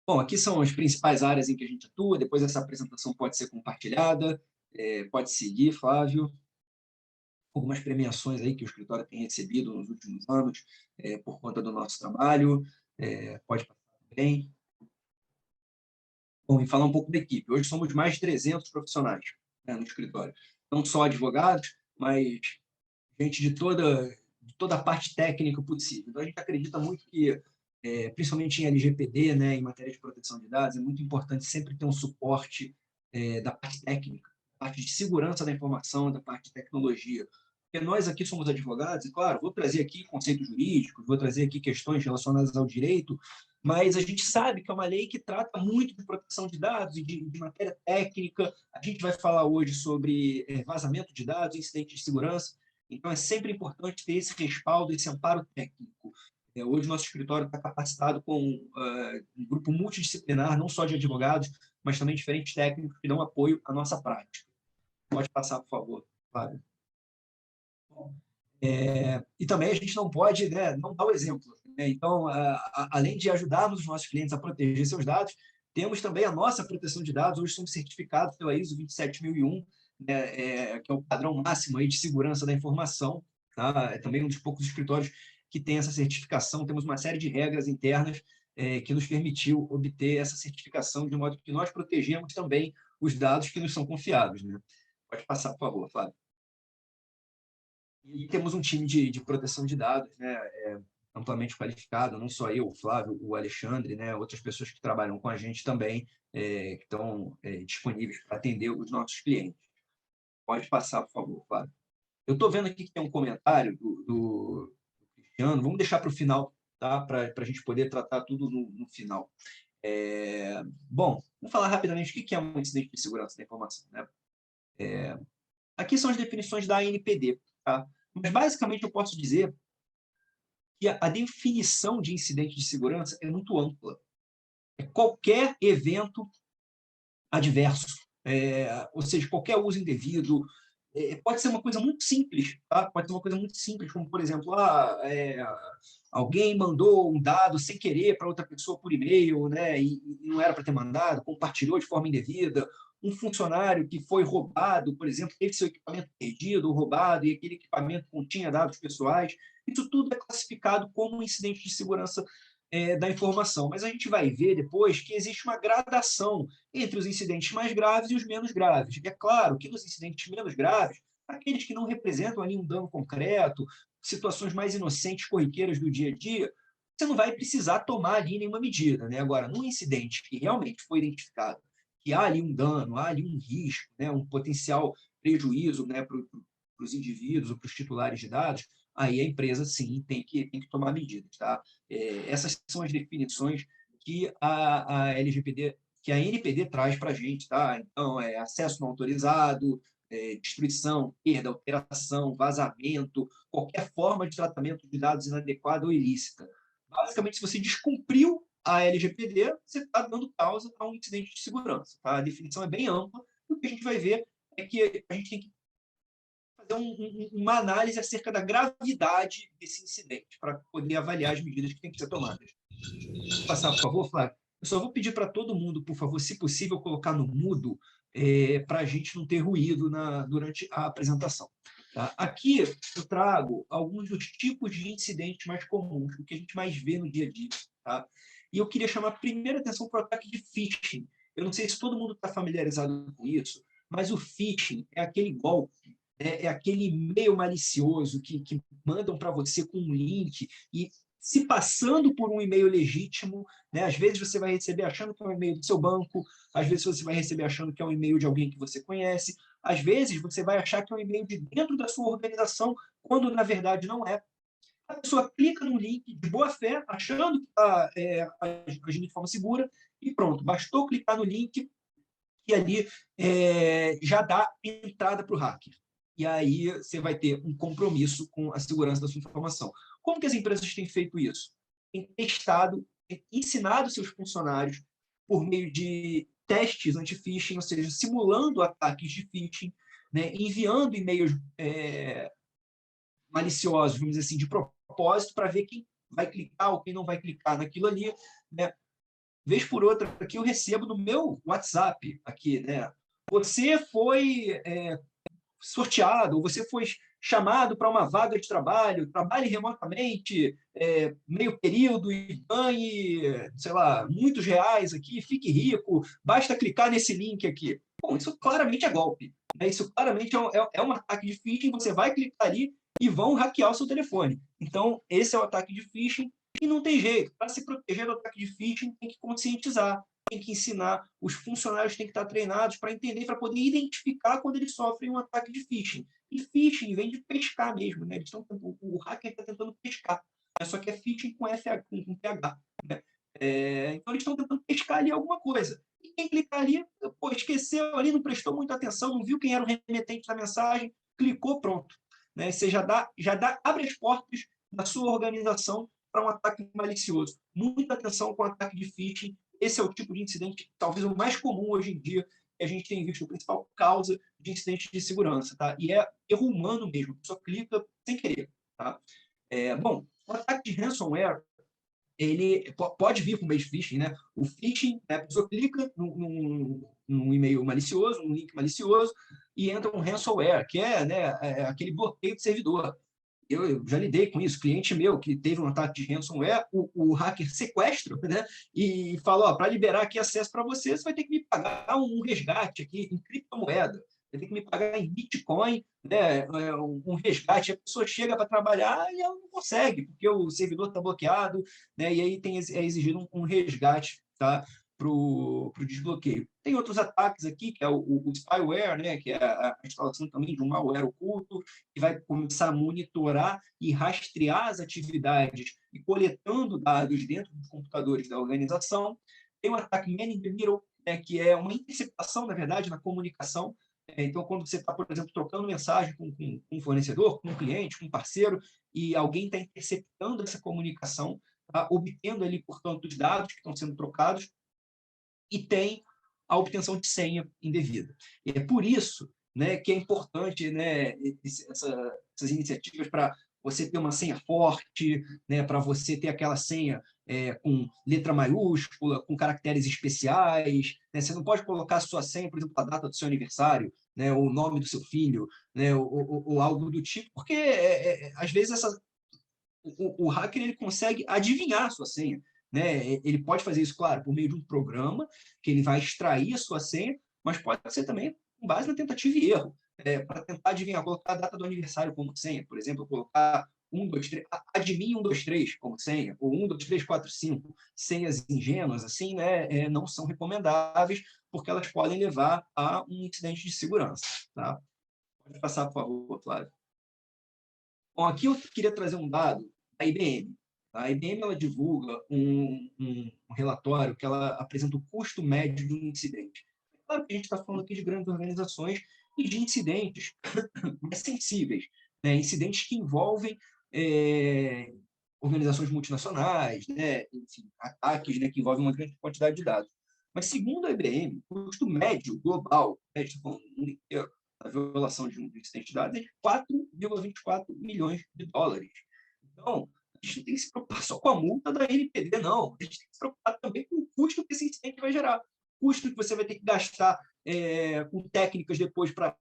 Bom, aqui são as principais áreas em que a gente atua, depois essa apresentação pode ser compartilhada, pode seguir, Flávio. Algumas premiações aí que o escritório tem recebido nos últimos anos por conta do nosso trabalho, pode passar também. Bom, e falar um pouco da equipe. Hoje somos mais de 300 profissionais, né, no escritório. Não só advogados, mas gente de toda a parte técnica possível. Então, a gente acredita muito que, principalmente em LGPD, né, em matéria de proteção de dados, é muito importante sempre ter um suporte da parte técnica, da parte de segurança da informação, da parte de tecnologia. Porque nós aqui somos advogados, e, claro, vou trazer aqui conceitos jurídicos, vou trazer aqui questões relacionadas ao direito, mas a gente sabe que é uma lei que trata muito de proteção de dados e de matéria técnica. A gente vai falar hoje sobre vazamento de dados, incidente de segurança. Então, é sempre importante ter esse respaldo, esse amparo técnico. Hoje, nosso escritório está capacitado com um grupo multidisciplinar, não só de advogados, mas também diferentes técnicos que dão apoio à nossa prática. Pode passar, por favor, Flávio. E também a gente não pode, né, não dar o exemplo. Né? Então, além de ajudarmos os nossos clientes a proteger seus dados, temos também a nossa proteção de dados. Hoje somos certificados pela ISO 27001, né, que é o padrão máximo aí de segurança da informação. Tá? É também um dos poucos escritórios que tem essa certificação. Temos uma série de regras internas que nos permitiu obter essa certificação, de modo que nós protegemos também os dados que nos são confiados. Né? Pode passar, por favor, Flávio. E temos um time de proteção de dados, né, amplamente qualificado, não só eu, o Flávio, o Alexandre, né, outras pessoas que trabalham com a gente também, que estão disponíveis para atender os nossos clientes. Pode passar, por favor, Flávio. Eu estou vendo aqui que tem um comentário do Cristiano, vamos deixar para o final, tá? Para a gente poder tratar tudo no final. Bom, vamos falar rapidamente o que é um incidente de segurança da informação. Né? Aqui são as definições da ANPD. Tá? Mas, basicamente, eu posso dizer que a definição de incidente de segurança é muito ampla. É qualquer evento adverso, ou seja, qualquer uso indevido. Pode ser uma coisa muito simples, tá? Pode ser uma coisa muito simples, como, por exemplo, alguém mandou um dado sem querer para outra pessoa por e-mail, né? E não era para ter mandado, compartilhou de forma indevida. Um funcionário que foi roubado, por exemplo, teve seu equipamento perdido ou roubado e aquele equipamento continha dados pessoais. Isso tudo é classificado como um incidente de segurança da informação. Mas a gente vai ver depois que existe uma gradação entre os incidentes mais graves e os menos graves. E é claro que nos incidentes menos graves, aqueles que não representam ali um dano concreto, situações mais inocentes, corriqueiras do dia a dia, você não vai precisar tomar ali nenhuma medida. Né? Agora, num incidente que realmente foi identificado que há ali um dano, há ali um risco, né, um potencial prejuízo, né, para os indivíduos ou para os titulares de dados, aí a empresa, sim, tem que tomar medidas. Tá? Essas são as definições que a LGPD, que a NPD traz para a gente. Tá? Então, acesso não autorizado, destruição, perda, alteração, vazamento, qualquer forma de tratamento de dados inadequada ou ilícita. Basicamente, se você descumpriu a LGPD, você está dando causa a um incidente de segurança. Tá? A definição é bem ampla, e o que a gente vai ver é que a gente tem que fazer uma análise acerca da gravidade desse incidente, para poder avaliar as medidas que têm que ser tomadas. Vou passar, por favor, Flávio. Eu só vou pedir para todo mundo, por favor, se possível, colocar no mudo, para a gente não ter ruído durante a apresentação. Tá? Aqui eu trago alguns dos tipos de incidentes mais comuns, o que a gente mais vê no dia a dia. Tá? E eu queria chamar a primeira atenção para o ataque de phishing. Eu não sei se todo mundo está familiarizado com isso, mas o phishing é aquele golpe, é aquele e-mail malicioso que mandam para você com um link e se passando por um e-mail legítimo, né? Às vezes você vai receber achando que é um e-mail do seu banco, às vezes você vai receber achando que é um e-mail de alguém que você conhece, às vezes você vai achar que é um e-mail de dentro da sua organização, quando na verdade não é. A pessoa clica no link de boa fé, achando que está agindo de forma segura, e pronto, bastou clicar no link e ali já dá entrada para o hacker. E aí você vai ter um compromisso com a segurança da sua informação. Como que as empresas têm feito isso? Têm testado, têm ensinado seus funcionários por meio de testes anti-phishing, ou seja, simulando ataques de phishing, né, enviando e-mails maliciosos, vamos dizer assim, de propósito, para ver quem vai clicar ou quem não vai clicar naquilo ali, né? Vez por outra, aqui eu recebo no meu WhatsApp, aqui, né? Você foi sorteado, ou você foi chamado para uma vaga de trabalho, trabalhe remotamente, meio período e ganhe, sei lá, muitos reais aqui, fique rico, basta clicar nesse link aqui. Bom, isso claramente é golpe, né? Isso claramente é um ataque de phishing, você vai clicar ali e vão hackear o seu telefone. Então, esse é o ataque de phishing e não tem jeito. Para se proteger do ataque de phishing, tem que conscientizar, tem que ensinar, os funcionários têm que estar treinados para entender, para poder identificar quando eles sofrem um ataque de phishing. E phishing vem de pescar mesmo, né? O hacker está tentando pescar, né? Só que é phishing com PH. Né? Então, eles estão tentando pescar ali alguma coisa. E quem clicar ali, pô, esqueceu ali, não prestou muita atenção, não viu quem era o remetente da mensagem, clicou, pronto. Né? Você abre as portas da sua organização para um ataque malicioso. Muita atenção com o ataque de phishing. Esse é o tipo de incidente, talvez o mais comum hoje em dia, que a gente tem visto, a principal causa de incidentes de segurança. Tá? E é erro humano mesmo, a pessoa clica sem querer. Tá? Bom, o ataque de ransomware, ele pode vir com meio de phishing, né? O phishing, a pessoa clica num e-mail malicioso, num link malicioso, e entra um ransomware, que aquele bloqueio de servidor. Eu já lidei com isso, cliente meu que teve um ataque de ransomware, o hacker sequestra, né? E fala, para liberar aqui acesso para você vai ter que me pagar um resgate aqui em criptomoeda, vai ter que me pagar em Bitcoin, né? Um resgate. A pessoa chega para trabalhar e ela não consegue, porque o servidor está bloqueado, né? E aí é exigido um resgate, tá? Para o desbloqueio. Tem outros ataques aqui, que é o spyware, né, que é a instalação também de um malware oculto, que vai começar a monitorar e rastrear as atividades e coletando dados dentro dos computadores da organização. Tem o ataque man in the middle, né, que é uma interceptação, na verdade, na comunicação. Então, quando você está, por exemplo, trocando mensagem com um fornecedor, com um cliente, com um parceiro, e alguém está interceptando essa comunicação, tá, obtendo ali, portanto, os dados que estão sendo trocados, e tem a obtenção de senha indevida. E é por isso, né, que é importante, né, essas iniciativas para você ter uma senha forte, né, para você ter aquela senha com letra maiúscula, com caracteres especiais. Né? Você não pode colocar a sua senha, por exemplo, a data do seu aniversário, né, o nome do seu filho, né, ou algo do tipo, porque às vezes o hacker ele consegue adivinhar a sua senha. Né? Ele pode fazer isso, claro, por meio de um programa que ele vai extrair a sua senha, mas pode ser também com base na tentativa e erro, para tentar adivinhar, colocar a data do aniversário como senha, por exemplo, colocar 1, 2, 3, admin 1, 2, 3 como senha, ou 1, 2, 3, 4, 5, senhas ingênuas, assim, né, não são recomendáveis, porque elas podem levar a um incidente de segurança. Tá? Pode passar, por favor, Flávio. Bom, aqui eu queria trazer um dado da IBM. A IBM ela divulga um relatório que ela apresenta o custo médio de um incidente. Claro que a gente está falando aqui de grandes organizações e de incidentes mais sensíveis, né? Incidentes que envolvem organizações multinacionais, né? Enfim, ataques, né, que envolvem uma grande quantidade de dados. Mas, segundo a IBM, o custo médio global, né, no mundo inteiro, da violação de um incidente de dados é de 4,24 milhões de dólares. Então, a gente não tem que se preocupar só com a multa da NPD, não. A gente tem que se preocupar também com o custo que esse incidente vai gerar. Custo que você vai ter que gastar com técnicas depois para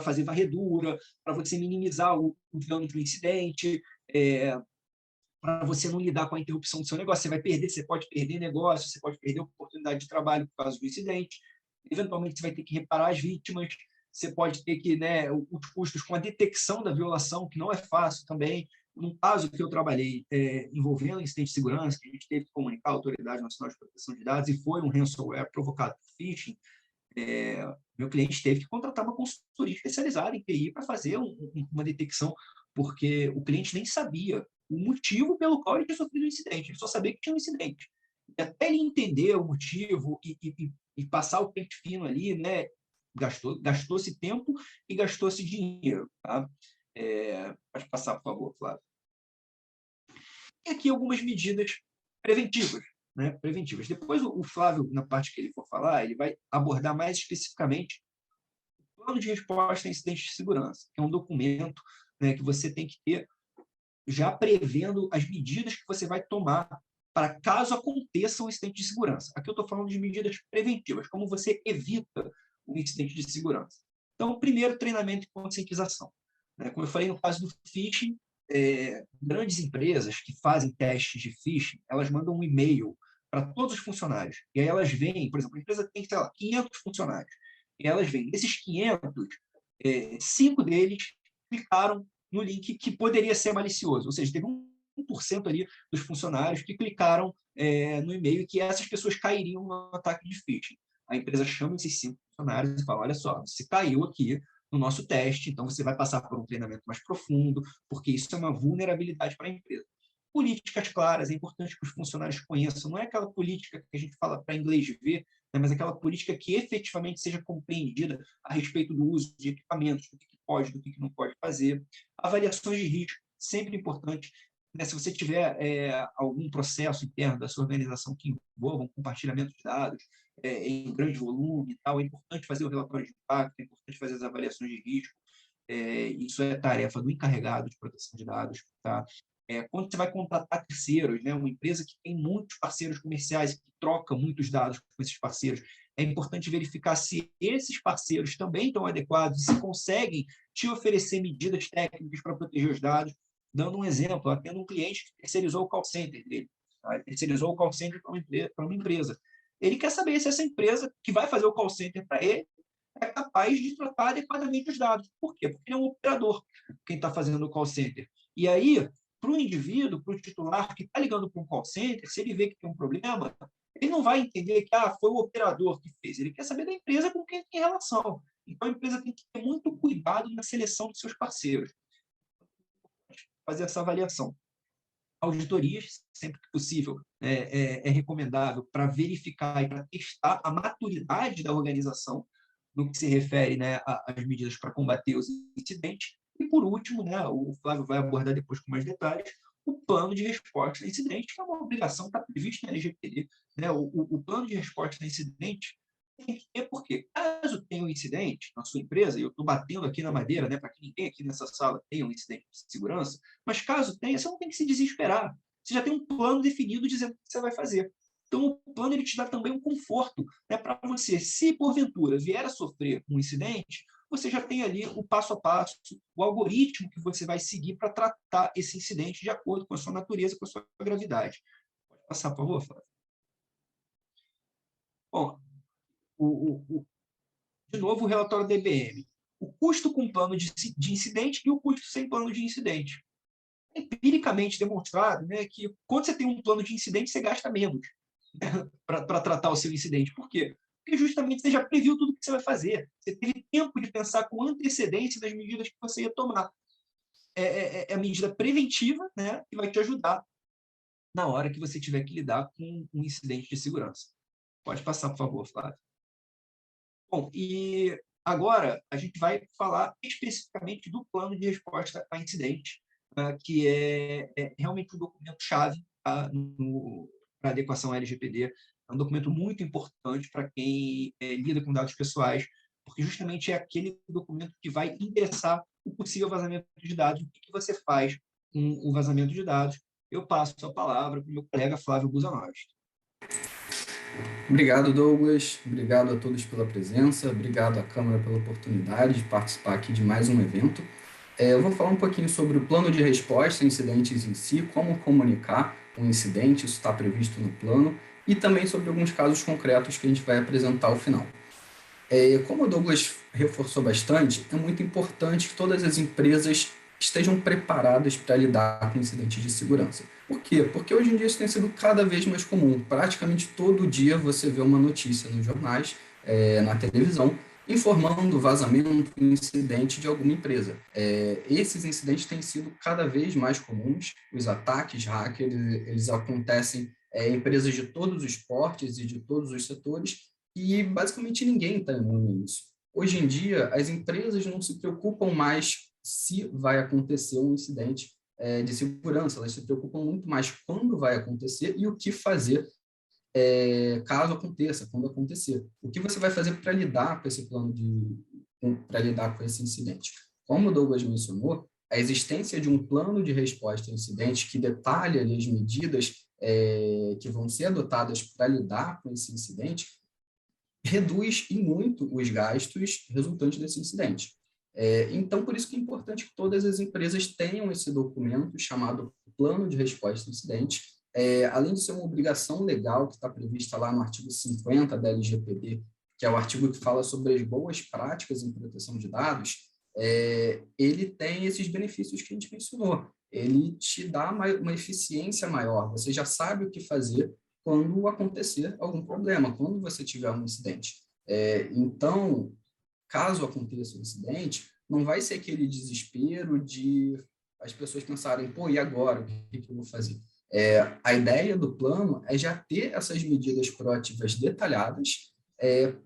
fazer varredura, para você minimizar o dano de um incidente, para você não lidar com a interrupção do seu negócio. Você pode perder negócio, você pode perder oportunidade de trabalho por causa do incidente, eventualmente você vai ter que reparar as vítimas, você pode ter que, né, os custos com a detecção da violação, que não é fácil também. Num caso que eu trabalhei envolvendo incidente de segurança, que a gente teve que comunicar à Autoridade Nacional de Proteção de Dados, e foi um ransomware provocado por phishing, meu cliente teve que contratar uma consultoria especializada em TI para fazer uma detecção, porque o cliente nem sabia o motivo pelo qual ele tinha sofrido o incidente, ele só sabia que tinha um incidente. E até ele entender o motivo e passar o pente fino ali, né, gastou-se tempo e gastou-se dinheiro. Tá? Pode passar, por favor, Flávio. E aqui algumas medidas preventivas. Né, preventivas. Depois o Flávio, na parte que ele for falar, ele vai abordar mais especificamente o plano de resposta a incidentes de segurança, que é um documento, né, que você tem que ter já prevendo as medidas que você vai tomar para caso aconteça um incidente de segurança. Aqui eu estou falando de medidas preventivas, como você evita um incidente de segurança. Então, primeiro, treinamento e conscientização. Né, como eu falei no caso do phishing, grandes empresas que fazem testes de phishing, elas mandam um e-mail para todos os funcionários. E aí elas veem, por exemplo, a empresa tem, sei lá, 500 funcionários. E elas veem, desses 500, 5 deles clicaram no link que poderia ser malicioso. Ou seja, teve 1% ali dos funcionários que clicaram no e-mail e que essas pessoas cairiam no ataque de phishing. A empresa chama esses 5 funcionários e fala, olha só, você caiu aqui no nosso teste, então você vai passar por um treinamento mais profundo, porque isso é uma vulnerabilidade para a empresa. Políticas claras, é importante que os funcionários conheçam, não é aquela política que a gente fala para inglês ver, né, mas aquela política que efetivamente seja compreendida a respeito do uso de equipamentos, do que pode, do que não pode fazer. Avaliações de risco, sempre importante. Né, se você tiver algum processo interno da sua organização que envolva um compartilhamento de dados em grande volume e tal, é importante fazer o relatório de impacto, é importante fazer as avaliações de risco. Isso é tarefa do encarregado de proteção de dados. Tá? Quando você vai contratar terceiros, né, uma empresa que tem muitos parceiros comerciais que troca muitos dados com esses parceiros, é importante verificar se esses parceiros também estão adequados, se conseguem te oferecer medidas técnicas para proteger os dados. Dando um exemplo, eu tendo um cliente que terceirizou o call center dele, tá? Ele terceirizou o call center para uma empresa. Ele quer saber se essa empresa que vai fazer o call center para ele é capaz de tratar adequadamente os dados. Por quê? Porque ele é um operador, quem está fazendo o call center. E aí, para o indivíduo, para o titular que está ligando para um call center, se ele vê que tem um problema, ele não vai entender que foi o operador que fez. Ele quer saber da empresa com quem tem relação. Então, a empresa tem que ter muito cuidado na seleção dos seus parceiros. Fazer essa avaliação. Auditorias, sempre que possível, é recomendável para verificar e para testar a maturidade da organização no que se refere, né, às medidas para combater os incidentes. E, por último, né, o Flávio vai abordar depois com mais detalhes, o plano de resposta a incidente, que é uma obrigação que está prevista na LGPD. Né? O plano de resposta a incidente tem que ter, porque caso tenha um incidente na sua empresa, e eu estou batendo aqui na madeira, né, para que ninguém aqui nessa sala tenha um incidente de segurança, mas caso tenha, você não tem que se desesperar. Você já tem um plano definido dizendo o que você vai fazer. Então, o plano ele te dá também um conforto, né, para você, se porventura vier a sofrer um incidente, você já tem ali o passo a passo, o algoritmo que você vai seguir para tratar esse incidente de acordo com a sua natureza, com a sua gravidade. Pode passar, por favor, Flávio. Bom, de novo, o relatório da IBM. O custo com plano de incidente e o custo sem plano de incidente. É empiricamente demonstrado, né, que quando você tem um plano de incidente, você gasta menos, né, para tratar o seu incidente. Por quê? Porque justamente você já previu tudo que você vai fazer. Você teve tempo de pensar com antecedência nas medidas que você ia tomar. É a medida preventiva, né, que vai te ajudar na hora que você tiver que lidar com um incidente de segurança. Pode passar, por favor, Flávio. Bom, e agora a gente vai falar especificamente do plano de resposta a incidente, que é realmente um documento-chave, tá, para adequação à LGPD. É um documento muito importante para quem lida com dados pessoais, porque justamente é aquele documento que vai endereçar o possível vazamento de dados, o que você faz com o vazamento de dados. Eu passo a palavra para o meu colega Flávio Buzanovski. Obrigado, Douglas. Obrigado a todos pela presença. Obrigado à Câmara pela oportunidade de participar aqui de mais um evento. Eu vou falar um pouquinho sobre o plano de resposta a incidentes em si, como comunicar um incidente, isso está previsto no plano, e também sobre alguns casos concretos que a gente vai apresentar ao final. Como o Douglas reforçou bastante, é muito importante que todas as empresas estejam preparadas para lidar com incidentes de segurança. Por quê? Porque hoje em dia isso tem sido cada vez mais comum. Praticamente todo dia você vê uma notícia nos jornais, na televisão, informando vazamento, incidente de alguma empresa. Esses incidentes têm sido cada vez mais comuns. Os ataques hackers, eles acontecem em empresas de todos os portes e de todos os setores, e basicamente ninguém está imune a isso. Hoje em dia, as empresas não se preocupam mais se vai acontecer um incidente de segurança, elas se preocupam muito mais quando vai acontecer e o que fazer caso aconteça, quando acontecer. O que você vai fazer para lidar com esse para lidar com esse incidente? Como o Douglas mencionou, a existência de um plano de resposta a incidentes que detalha ali as medidas que vão ser adotadas para lidar com esse incidente reduz e muito os gastos resultantes desse incidente. Então, por isso que é importante que todas as empresas tenham esse documento chamado Plano de Resposta a Incidente, além de ser uma obrigação legal que está prevista lá no artigo 50 da LGPD, que é o artigo que fala sobre as boas práticas em proteção de dados, ele tem esses benefícios que a gente mencionou. Ele te dá uma eficiência maior, você já sabe o que fazer quando acontecer algum problema, quando você tiver um incidente. Então, caso aconteça um incidente, não vai ser aquele desespero de as pessoas pensarem, pô, e agora? O que eu vou fazer? A ideia do plano é já ter essas medidas proativas detalhadas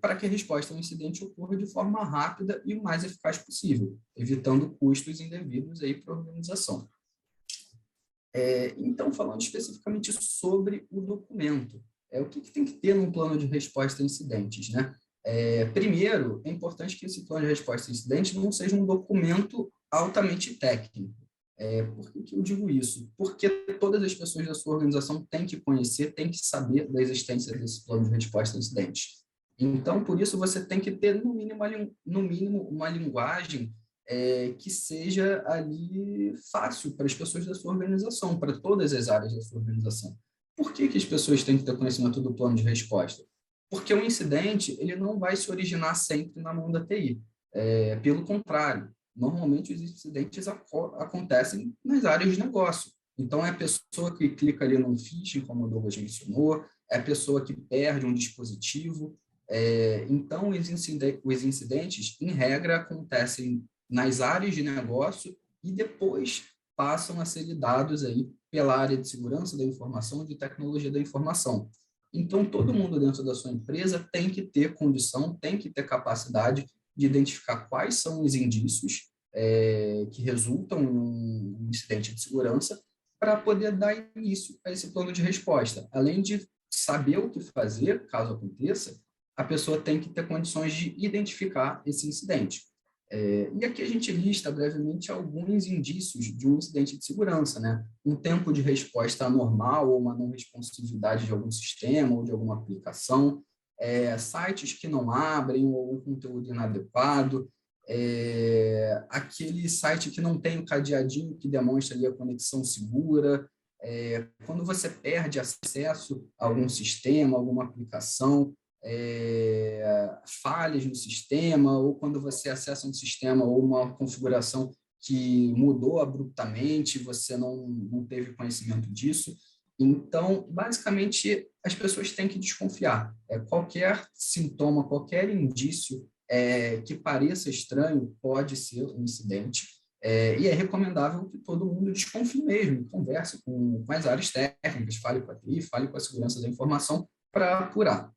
para que a resposta ao incidente ocorra de forma rápida e o mais eficaz possível, evitando custos indevidos para a organização. Então, falando especificamente sobre o documento, o que tem que ter num plano de resposta a incidentes, né? Primeiro, é importante que esse plano de resposta a incidentes não seja um documento altamente técnico. Por que eu digo isso? Porque todas as pessoas da sua organização têm que conhecer, têm que saber da existência desse plano de resposta a incidentes. Então, por isso, você tem que ter, no mínimo, uma linguagem que seja ali fácil para as pessoas da sua organização, para todas as áreas da sua organização. Por que as pessoas têm que ter conhecimento do plano de resposta? Porque um incidente ele não vai se originar sempre na mão da TI. Pelo contrário, normalmente os incidentes acontecem nas áreas de negócio. Então, é a pessoa que clica ali num phishing, como o Douglas mencionou, é a pessoa que perde um dispositivo. Então, os incidentes, em regra, acontecem nas áreas de negócio e depois passam a ser lidados pela área de segurança da informação e de tecnologia da informação. Então, todo mundo dentro da sua empresa tem que ter condição, tem que ter capacidade de identificar quais são os indícios que resultam em um incidente de segurança para poder dar início a esse plano de resposta. Além de saber o que fazer, caso aconteça, a pessoa tem que ter condições de identificar esse incidente. E aqui a gente lista brevemente alguns indícios de um incidente de segurança, né? Um tempo de resposta anormal ou uma não responsividade de algum sistema ou de alguma aplicação, sites que não abrem ou um conteúdo inadequado, aquele site que não tem o cadeadinho que demonstra ali a conexão segura, quando você perde acesso a algum sistema, alguma aplicação, falhas no sistema, ou quando você acessa um sistema ou uma configuração que mudou abruptamente, você não teve conhecimento disso. Então, basicamente, as pessoas têm que desconfiar. Qualquer sintoma, qualquer indício que pareça estranho pode ser um incidente, e é recomendável que todo mundo desconfie mesmo, converse com as áreas técnicas, fale com a TI, fale com a segurança da informação para apurar.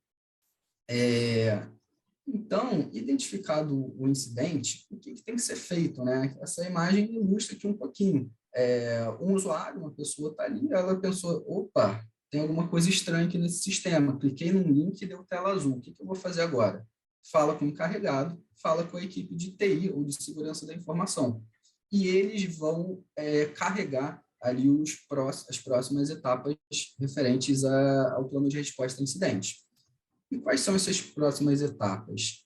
Então, identificado o incidente, o que tem que ser feito, né? Essa imagem ilustra aqui um pouquinho. Um usuário, uma pessoa está ali, ela pensou, opa, tem alguma coisa estranha aqui nesse sistema, cliquei num link e deu tela azul, o que eu vou fazer agora? Fala com o encarregado, fala com a equipe de TI ou de segurança da informação, e eles vão carregar ali as próximas etapas referentes ao plano de resposta a incidentes. E quais são essas próximas etapas?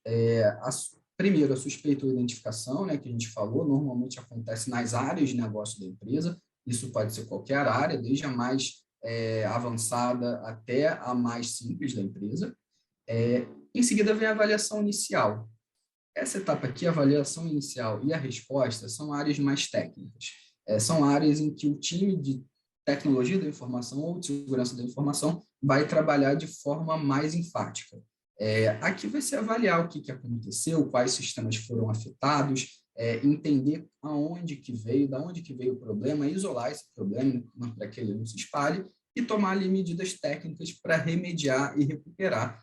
Primeiro, a suspeita ou identificação, né, que a gente falou, normalmente acontece nas áreas de negócio da empresa. Isso pode ser qualquer área, desde a mais avançada até a mais simples da empresa. Em seguida, vem a avaliação inicial. Essa etapa aqui, a avaliação inicial e a resposta, são áreas mais técnicas. São áreas em que o time de tecnologia da informação ou de segurança da informação vai trabalhar de forma mais enfática. Aqui vai se avaliar o que aconteceu, quais sistemas foram afetados, entender aonde que veio, da onde que veio o problema, isolar esse problema para que ele não se espalhe e tomar ali medidas técnicas para remediar e recuperar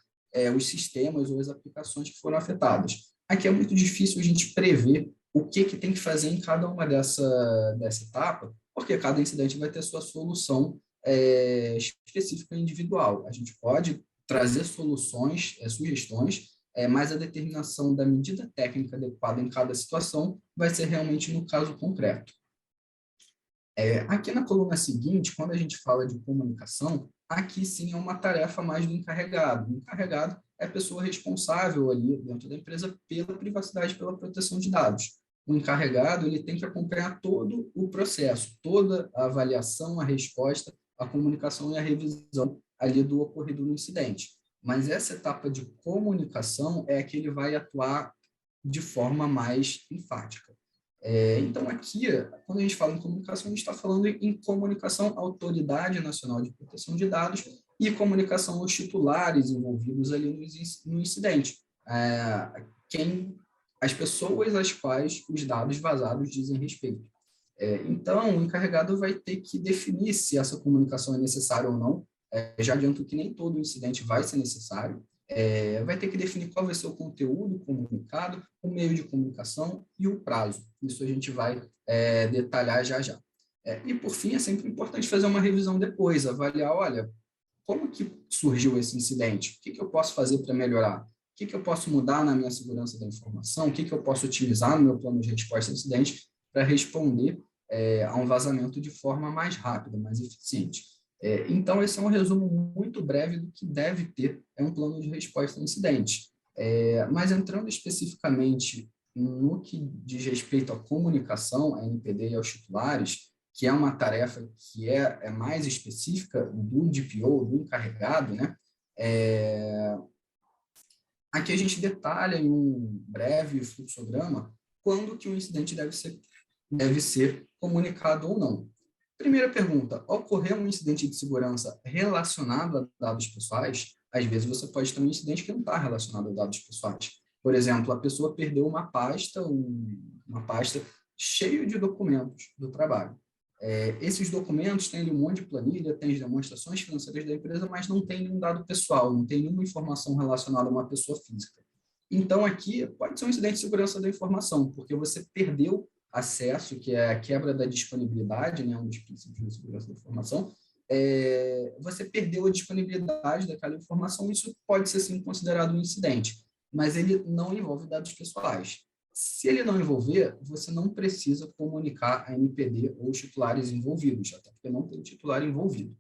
os sistemas ou as aplicações que foram afetadas. Aqui é muito difícil a gente prever o que tem que fazer em cada uma dessa etapa, porque cada incidente vai ter sua solução específica e individual. A gente pode trazer soluções, sugestões, mas a determinação da medida técnica adequada em cada situação vai ser realmente no caso concreto. Aqui na coluna seguinte, quando a gente fala de comunicação, aqui sim é uma tarefa mais do encarregado. O encarregado é a pessoa responsável ali dentro da empresa pela privacidade, pela proteção de dados. O encarregado ele tem que acompanhar todo o processo, toda a avaliação, a resposta, a comunicação e a revisão ali do ocorrido no incidente. Mas essa etapa de comunicação é que ele vai atuar de forma mais enfática. Então, aqui, quando a gente fala em comunicação, a gente está falando em comunicação à Autoridade Nacional de Proteção de Dados e comunicação aos titulares envolvidos ali no incidente. As pessoas às quais os dados vazados dizem respeito. Então, o encarregado vai ter que definir se essa comunicação é necessária ou não. Já adianto que nem todo incidente vai ser necessário. Vai ter que definir qual vai ser o conteúdo comunicado, o meio de comunicação e o prazo. Isso a gente vai detalhar já. E, por fim, é sempre importante fazer uma revisão depois, avaliar, olha, como que surgiu esse incidente? O que eu posso fazer para melhorar? O que eu posso mudar na minha segurança da informação? O que eu posso utilizar no meu plano de resposta a incidente para responder a um vazamento de forma mais rápida, mais eficiente? Então, esse é um resumo muito breve do que deve ter um plano de resposta a incidentes. Mas entrando especificamente no que diz respeito à comunicação, à NPD e aos titulares, que é uma tarefa que é mais específica do DPO, do encarregado, né? Aqui a gente detalha em um breve fluxograma quando que o incidente deve ser comunicado ou não. Primeira pergunta, ocorreu um incidente de segurança relacionado a dados pessoais? Às vezes você pode ter um incidente que não está relacionado a dados pessoais. Por exemplo, a pessoa perdeu uma pasta cheia de documentos do trabalho. Esses documentos têm ali um monte de planilha, tem as demonstrações financeiras da empresa, mas não tem nenhum dado pessoal, não tem nenhuma informação relacionada a uma pessoa física. Então, aqui pode ser um incidente de segurança da informação, porque você perdeu acesso, que é a quebra da disponibilidade, né, um dos princípios da segurança da informação, você perdeu a disponibilidade daquela informação, isso pode ser sim considerado um incidente, mas ele não envolve dados pessoais. Se ele não envolver, você não precisa comunicar a NPD ou os titulares envolvidos, até porque não tem titular envolvido.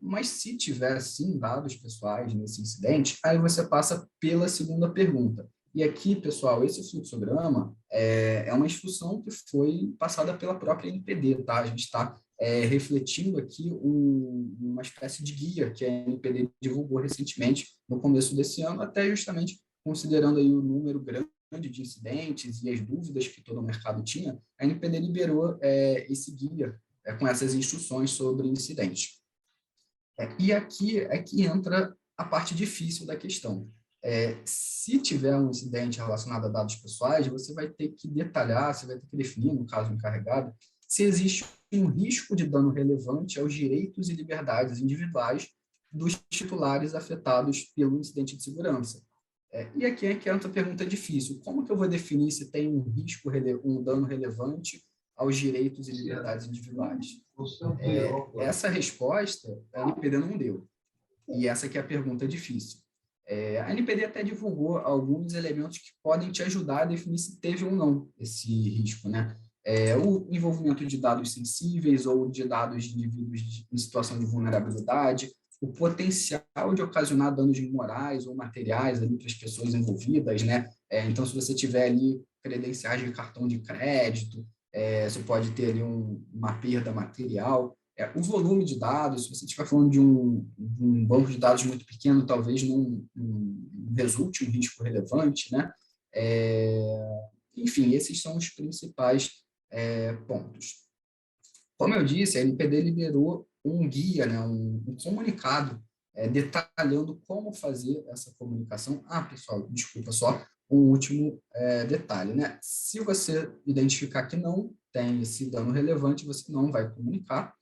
Mas se tiver, sim, dados pessoais nesse incidente, aí você passa pela segunda pergunta. E aqui, pessoal, esse fluxograma é uma instrução que foi passada pela própria NPD, tá? A gente está refletindo aqui uma espécie de guia que a NPD divulgou recentemente, no começo desse ano, até justamente considerando aí o número grande de incidentes e as dúvidas que todo o mercado tinha, a NPD liberou esse guia com essas instruções sobre incidentes. E aqui é que entra a parte difícil da questão. Se tiver um incidente relacionado a dados pessoais, você vai ter que detalhar, você vai ter que definir, no caso encarregado, se existe um risco de dano relevante aos direitos e liberdades individuais dos titulares afetados pelo incidente de segurança. E aqui é que entra a pergunta difícil. Como que eu vou definir se tem um risco, um dano relevante aos direitos e liberdades individuais? Essa resposta a NPD não deu. E essa aqui é a pergunta difícil. A NPD até divulgou alguns elementos que podem te ajudar a definir se teve ou não esse risco, né? O envolvimento de dados sensíveis ou de dados de indivíduos em situação de vulnerabilidade, o potencial de ocasionar danos morais ou materiais ali para as pessoas envolvidas, né? Então, se você tiver ali credenciais de cartão de crédito, você pode ter ali uma perda material. O volume de dados, se você estiver falando de um banco de dados muito pequeno, talvez não resulte um risco relevante, né? Enfim, esses são os principais pontos. Como eu disse, a NPD liberou um guia, né, um comunicado detalhando como fazer essa comunicação. Pessoal, desculpa só, um último detalhe, né? Se você identificar que não tem esse dano relevante, você não vai comunicar.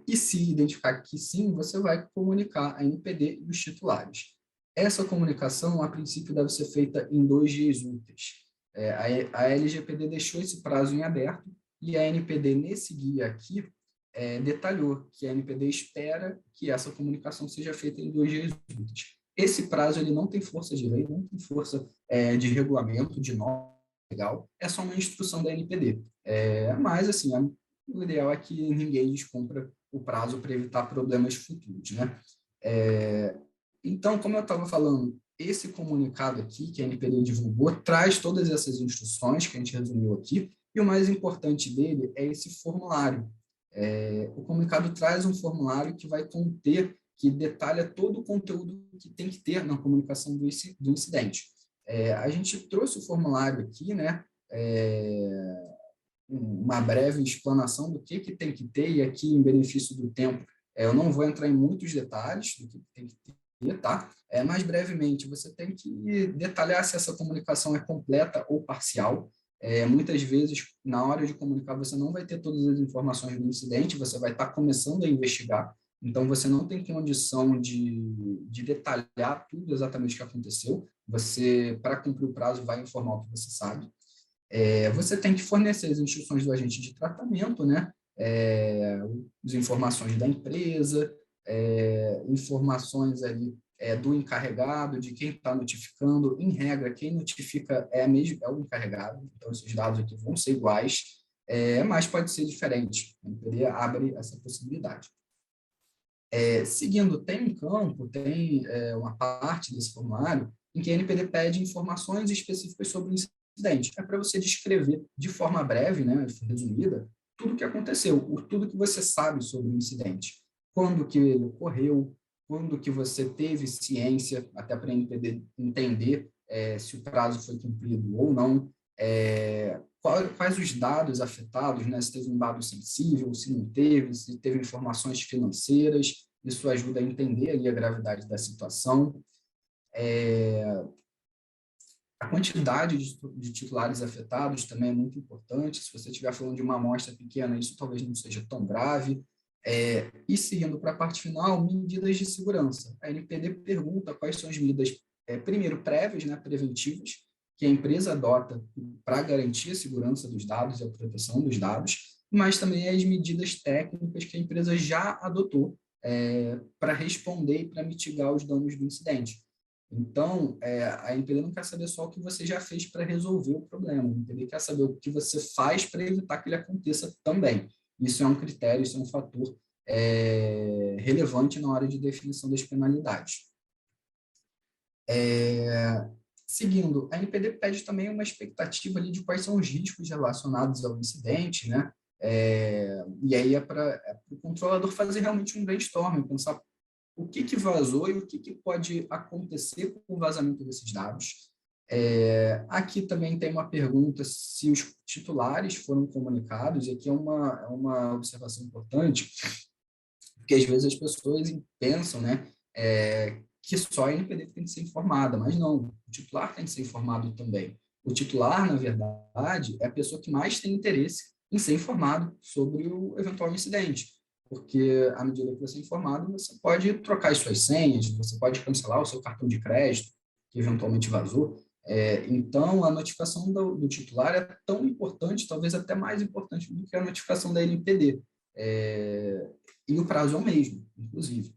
E se identificar que sim, você vai comunicar a NPD e os titulares. Essa comunicação, a princípio, deve ser feita em 2 dias úteis. A LGPD deixou esse prazo em aberto e a NPD, nesse guia aqui, detalhou que a NPD espera que essa comunicação seja feita em 2 dias úteis. Esse prazo ele não tem força de lei, não tem força de regulamento, de norma legal, é só uma instrução da NPD. Mas, assim, o ideal é que ninguém descumpra o prazo para evitar problemas futuros, né? Então, como eu estava falando, esse comunicado aqui que a NPD divulgou traz todas essas instruções que a gente resumiu aqui, e o mais importante dele é esse formulário. O comunicado traz um formulário que vai conter, que detalha todo o conteúdo que tem que ter na comunicação do incidente. A gente trouxe o formulário aqui, né? Uma breve explanação do que tem que ter, e aqui, em benefício do tempo, eu não vou entrar em muitos detalhes do que tem que ter, tá? Mas, brevemente, você tem que detalhar se essa comunicação é completa ou parcial. Muitas vezes, na hora de comunicar, você não vai ter todas as informações do incidente, você vai estar começando a investigar, então você não tem condição de detalhar tudo exatamente o que aconteceu. Você, para cumprir o prazo, vai informar o que você sabe. Você tem que fornecer as instruções do agente de tratamento, né? As informações da empresa, informações ali do encarregado, de quem está notificando. Em regra, quem notifica é o encarregado, então esses dados aqui vão ser iguais, mas pode ser diferente. A NPD abre essa possibilidade. Seguindo, tem um campo, tem uma parte desse formulário em que a NPD pede informações específicas sobre o incidente. É para você descrever de forma breve, né, resumida, tudo o que aconteceu, tudo que você sabe sobre o incidente. Quando que ele ocorreu, quando que você teve ciência, até para a NPD entender se o prazo foi cumprido ou não, quais os dados afetados, né? Se teve um dado sensível, se não teve, se teve informações financeiras, isso ajuda a entender ali a gravidade da situação. A quantidade de titulares afetados também é muito importante. Se você estiver falando de uma amostra pequena, isso talvez não seja tão grave. E seguindo para a parte final, medidas de segurança. A NPD pergunta quais são as medidas, primeiro, prévias, né, preventivas, que a empresa adota para garantir a segurança dos dados e a proteção dos dados, mas também as medidas técnicas que a empresa já adotou para responder e para mitigar os danos do incidente. Então, a NPD não quer saber só o que você já fez para resolver o problema, a NPD quer saber o que você faz para evitar que ele aconteça também. Isso é um critério, isso é um fator relevante na hora de definição das penalidades. Seguindo, a NPD pede também uma expectativa ali de quais são os riscos relacionados ao incidente, né? E aí para o controlador fazer realmente um brainstorming, pensar o que vazou e o que pode acontecer com o vazamento desses dados. Aqui também tem uma pergunta se os titulares foram comunicados, e aqui é uma observação importante, porque às vezes as pessoas pensam, né, que só a NPD tem que ser informada, mas não, o titular tem que ser informado também. O titular, na verdade, é a pessoa que mais tem interesse em ser informado sobre o eventual incidente, porque à medida que você é informado, você pode trocar as suas senhas, você pode cancelar o seu cartão de crédito, que eventualmente vazou. Então, a notificação do titular é tão importante, talvez até mais importante do que a notificação da NPD. E o prazo é o mesmo, inclusive.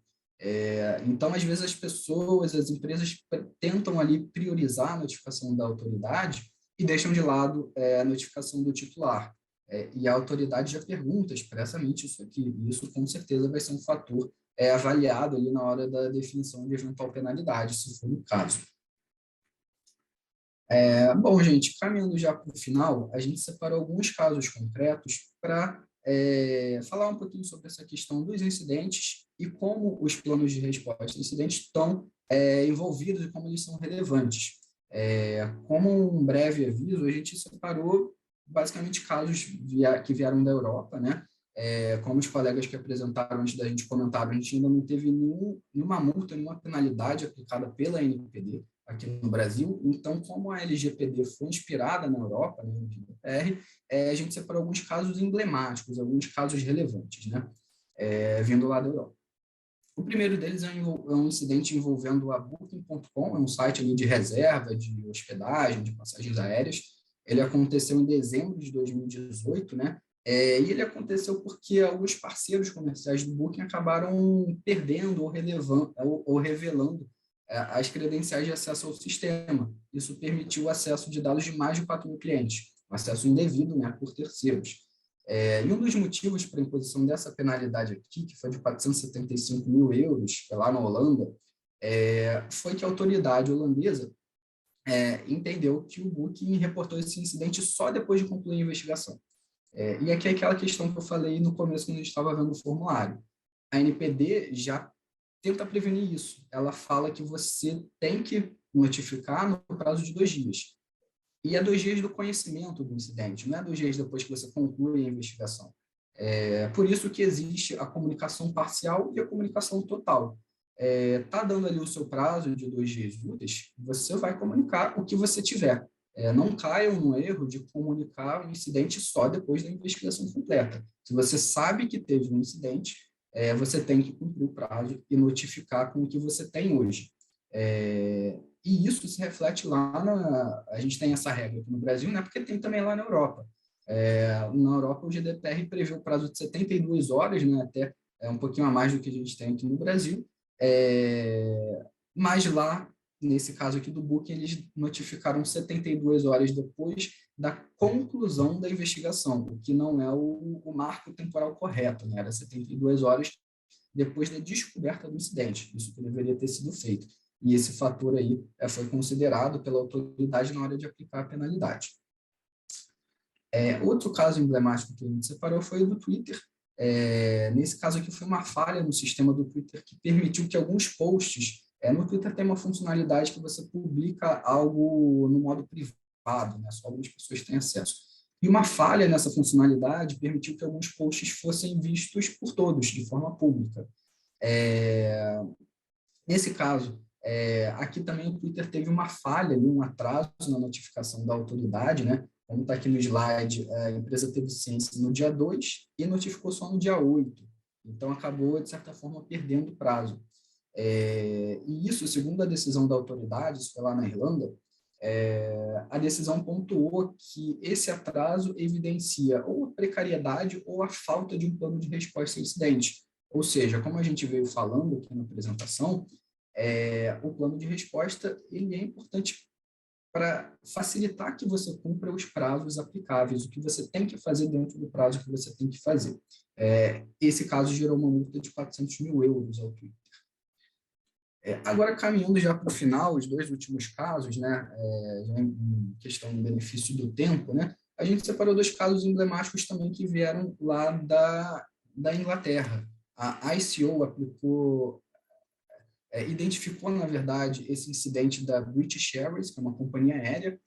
Então, às vezes, as empresas tentam ali priorizar a notificação da autoridade e deixam de lado a notificação do titular. E a autoridade já pergunta expressamente isso aqui, e isso com certeza vai ser um fator avaliado ali na hora da definição de eventual penalidade, se for o caso. Bom, gente, caminhando já para o final, a gente separou alguns casos concretos para falar um pouquinho sobre essa questão dos incidentes e como os planos de resposta a incidentes estão envolvidos e como eles são relevantes. Como um breve aviso, a gente separou basicamente casos que vieram da Europa, né? Como os colegas que apresentaram antes da gente comentaram, a gente ainda não teve nenhuma multa, nenhuma penalidade aplicada pela NPD aqui no Brasil. Então, como a LGPD foi inspirada na Europa, né, no GDPR, a gente separou alguns casos emblemáticos, alguns casos relevantes, né, vindo lá da Europa. O primeiro deles é um incidente envolvendo a Booking.com, é um site ali de reserva, de hospedagem, de passagens aéreas. Ele aconteceu em dezembro de 2018, né? E ele aconteceu porque alguns parceiros comerciais do Booking acabaram perdendo ou revelando as credenciais de acesso ao sistema. Isso permitiu o acesso de dados de mais de 4 mil clientes, acesso indevido, né, por terceiros. E um dos motivos para a imposição dessa penalidade aqui, que foi de 475 mil euros, lá na Holanda, foi que a autoridade holandesa entendeu que o Booking reportou esse incidente só depois de concluir a investigação. E aqui é aquela questão que eu falei no começo, quando a gente estava vendo o formulário. A NPD já tenta prevenir isso. Ela fala que você tem que notificar no prazo de 2 dias. E é 2 dias do conhecimento do incidente, não é 2 dias depois que você conclui a investigação. Por isso que existe a comunicação parcial e a comunicação total. Tá dando ali o seu prazo de 2 dias úteis, você vai comunicar o que você tiver. Não caiam no erro de comunicar um incidente só depois da investigação completa. Se você sabe que teve um incidente, você tem que cumprir o prazo e notificar com o que você tem hoje. E isso se reflete lá a gente tem essa regra aqui no Brasil, né, porque tem também lá na Europa. Na Europa, o GDPR prevê o prazo de 72 horas, né, até um pouquinho a mais do que a gente tem aqui no Brasil. Mas lá, nesse caso aqui do Booking, eles notificaram 72 horas depois da conclusão da investigação, o que não é o marco temporal correto, né? Era 72 horas depois da descoberta do incidente, isso que deveria ter sido feito. E esse fator aí foi considerado pela autoridade na hora de aplicar a penalidade. Outro caso emblemático que a gente separou foi o do Twitter. Nesse caso aqui foi uma falha no sistema do Twitter que permitiu que alguns posts... no Twitter tem uma funcionalidade que você publica algo no modo privado, né? Só algumas pessoas têm acesso. E uma falha nessa funcionalidade permitiu que alguns posts fossem vistos por todos, de forma pública. Nesse caso, aqui também o Twitter teve uma falha, um atraso na notificação da autoridade, né? Como está aqui no slide, a empresa teve ciência no dia 2 e notificou só no dia 8. Então, acabou, de certa forma, perdendo o prazo. E isso, segundo a decisão da autoridade, isso foi lá na Irlanda, a decisão pontuou que esse atraso evidencia ou a precariedade ou a falta de um plano de resposta a incidente. Ou seja, como a gente veio falando aqui na apresentação, o plano de resposta ele é importante para facilitar que você cumpra os prazos aplicáveis, o que você tem que fazer dentro do prazo que você tem que fazer. Esse caso gerou uma multa de 400 mil euros ao Twitter. Agora, caminhando já para o final, os 2 últimos casos, né, já em questão do benefício do tempo, né, a gente separou 2 casos emblemáticos também que vieram lá da Inglaterra. A ICO identificou, na verdade, esse incidente da British Airways, que é uma companhia aérea,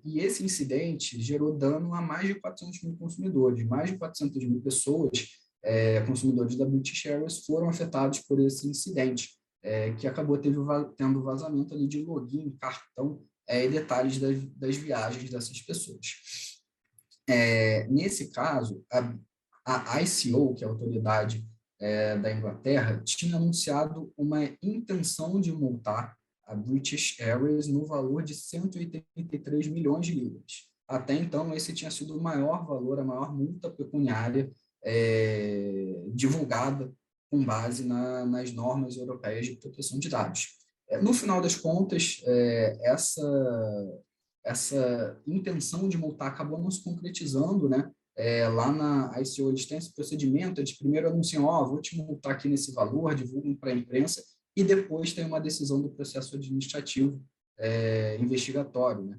e esse incidente gerou dano a mais de 400 mil consumidores, mais de 400 mil pessoas, consumidores da British Airways, foram afetados por esse incidente, que acabou tendo vazamento ali de login, cartão e detalhes das viagens dessas pessoas. Nesse caso, a ICO, que é a autoridade da Inglaterra, tinha anunciado uma intenção de multar a British Airways no valor de 183 milhões de libras. Até então, esse tinha sido o maior valor, a maior multa pecuniária divulgada com base nas normas europeias de proteção de dados. No final das contas, essa intenção de multar acabou não se concretizando, né? Lá na ICO eles têm esse procedimento, eles primeiro anunciam, vou te multar aqui nesse valor, divulgam para a imprensa, e depois tem uma decisão do processo administrativo investigatório, né?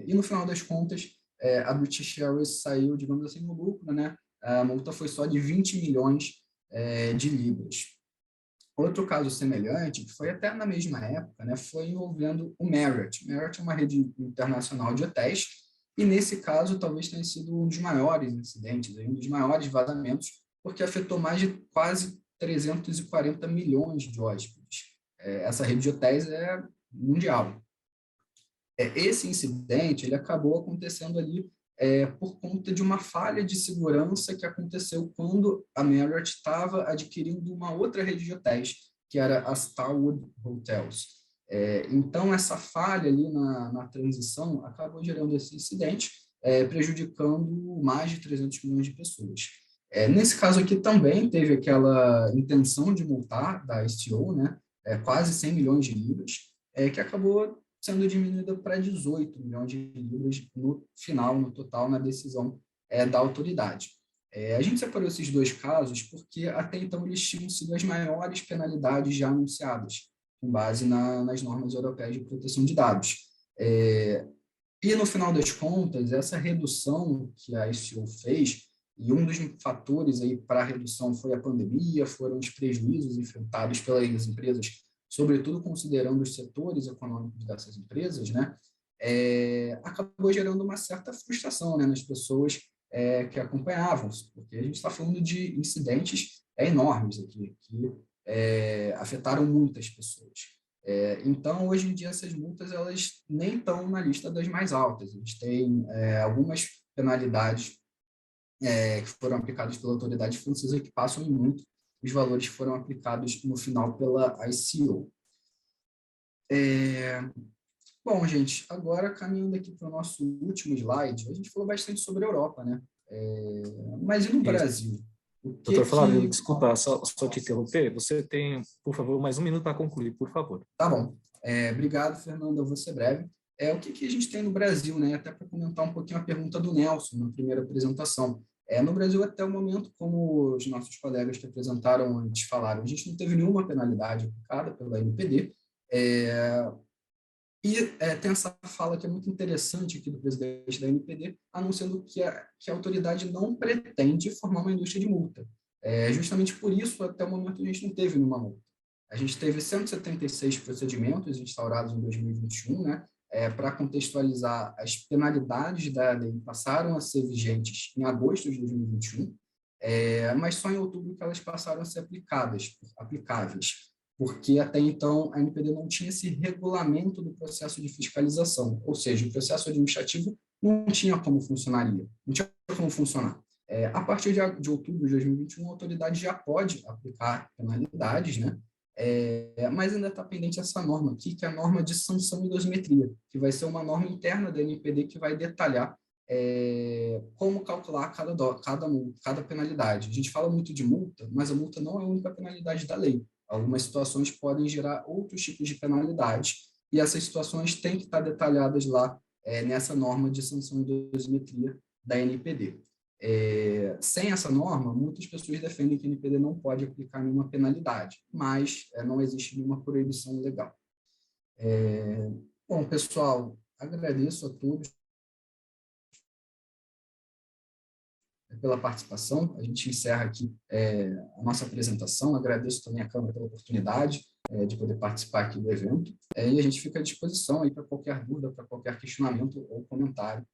E no final das contas, a British Airways saiu, digamos assim, no lucro, né? A multa foi só de 20 milhões de libras. Outro caso semelhante, que foi até na mesma época, né, foi envolvendo o Marriott. Marriott é uma rede internacional de hotéis, e nesse caso talvez tenha sido um dos maiores incidentes, um dos maiores vazamentos, porque afetou mais de quase 340 milhões de hóspedes. Essa rede de hotéis é mundial. Esse incidente ele acabou acontecendo ali por conta de uma falha de segurança que aconteceu quando a Marriott estava adquirindo uma outra rede de hotéis, que era a Starwood Hotels. Então, essa falha ali na transição acabou gerando esse incidente, prejudicando mais de 300 milhões de pessoas. Nesse caso aqui também teve aquela intenção de multar da STO, né, quase 100 milhões de libras, que acabou sendo diminuída para 18 milhões de libras no final, no total, na decisão da autoridade. A gente separou esses dois casos porque até então eles tinham sido as maiores penalidades já anunciadas, com base nas normas europeias de proteção de dados. E no final das contas, essa redução que a STO fez, e um dos fatores aí para a redução foi a pandemia, foram os prejuízos enfrentados pelas empresas, sobretudo considerando os setores econômicos dessas empresas, né, acabou gerando uma certa frustração, né, nas pessoas que acompanhavam, porque a gente está falando de incidentes enormes aqui, que afetaram muitas pessoas. Então, hoje em dia, essas multas elas nem estão na lista das mais altas. A gente tem algumas penalidades que foram aplicadas pela autoridade francesa que passam em muito os valores foram aplicados no final pela ICO. Bom, gente, agora caminhando aqui para o nosso último slide, a gente falou bastante sobre a Europa, né? Mas e no Brasil? Doutor Flávio, desculpa, só te interromper, você tem, por favor, mais 1 minuto para concluir, por favor. Tá bom. Obrigado, Fernando, eu vou ser breve. O que a gente tem no Brasil, né? Até para comentar um pouquinho a pergunta do Nelson na primeira apresentação. No Brasil, até o momento, como os nossos colegas que apresentaram antes falaram, a gente não teve nenhuma penalidade aplicada pela NPD, tem essa fala que é muito interessante aqui do presidente da NPD, anunciando que a autoridade não pretende formar uma indústria de multa. Justamente por isso, até o momento, a gente não teve nenhuma multa. A gente teve 176 procedimentos instaurados em 2021, né? Para contextualizar, as penalidades da lei passaram a ser vigentes em agosto de 2021, mas só em outubro que elas passaram a ser aplicáveis, porque até então a NPD não tinha esse regulamento do processo de fiscalização, ou seja, o processo administrativo não tinha como funcionaria, não tinha como funcionar. A partir de outubro de 2021, a autoridade já pode aplicar penalidades, né? Mas ainda está pendente essa norma aqui, que é a norma de sanção e dosimetria, que vai ser uma norma interna da NPD que vai detalhar como calcular cada penalidade. A gente fala muito de multa, mas a multa não é a única penalidade da lei. Algumas situações podem gerar outros tipos de penalidades, e essas situações têm que estar detalhadas lá nessa norma de sanção e dosimetria da NPD. Sem essa norma, muitas pessoas defendem que a NPD não pode aplicar nenhuma penalidade, mas não existe nenhuma proibição legal. Bom, pessoal, agradeço a todos pela participação. A gente encerra aqui a nossa apresentação. Agradeço também à Câmara pela oportunidade de poder participar aqui do evento. E a gente fica à disposição aí para qualquer dúvida, para qualquer questionamento ou comentário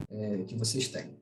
que vocês tenham.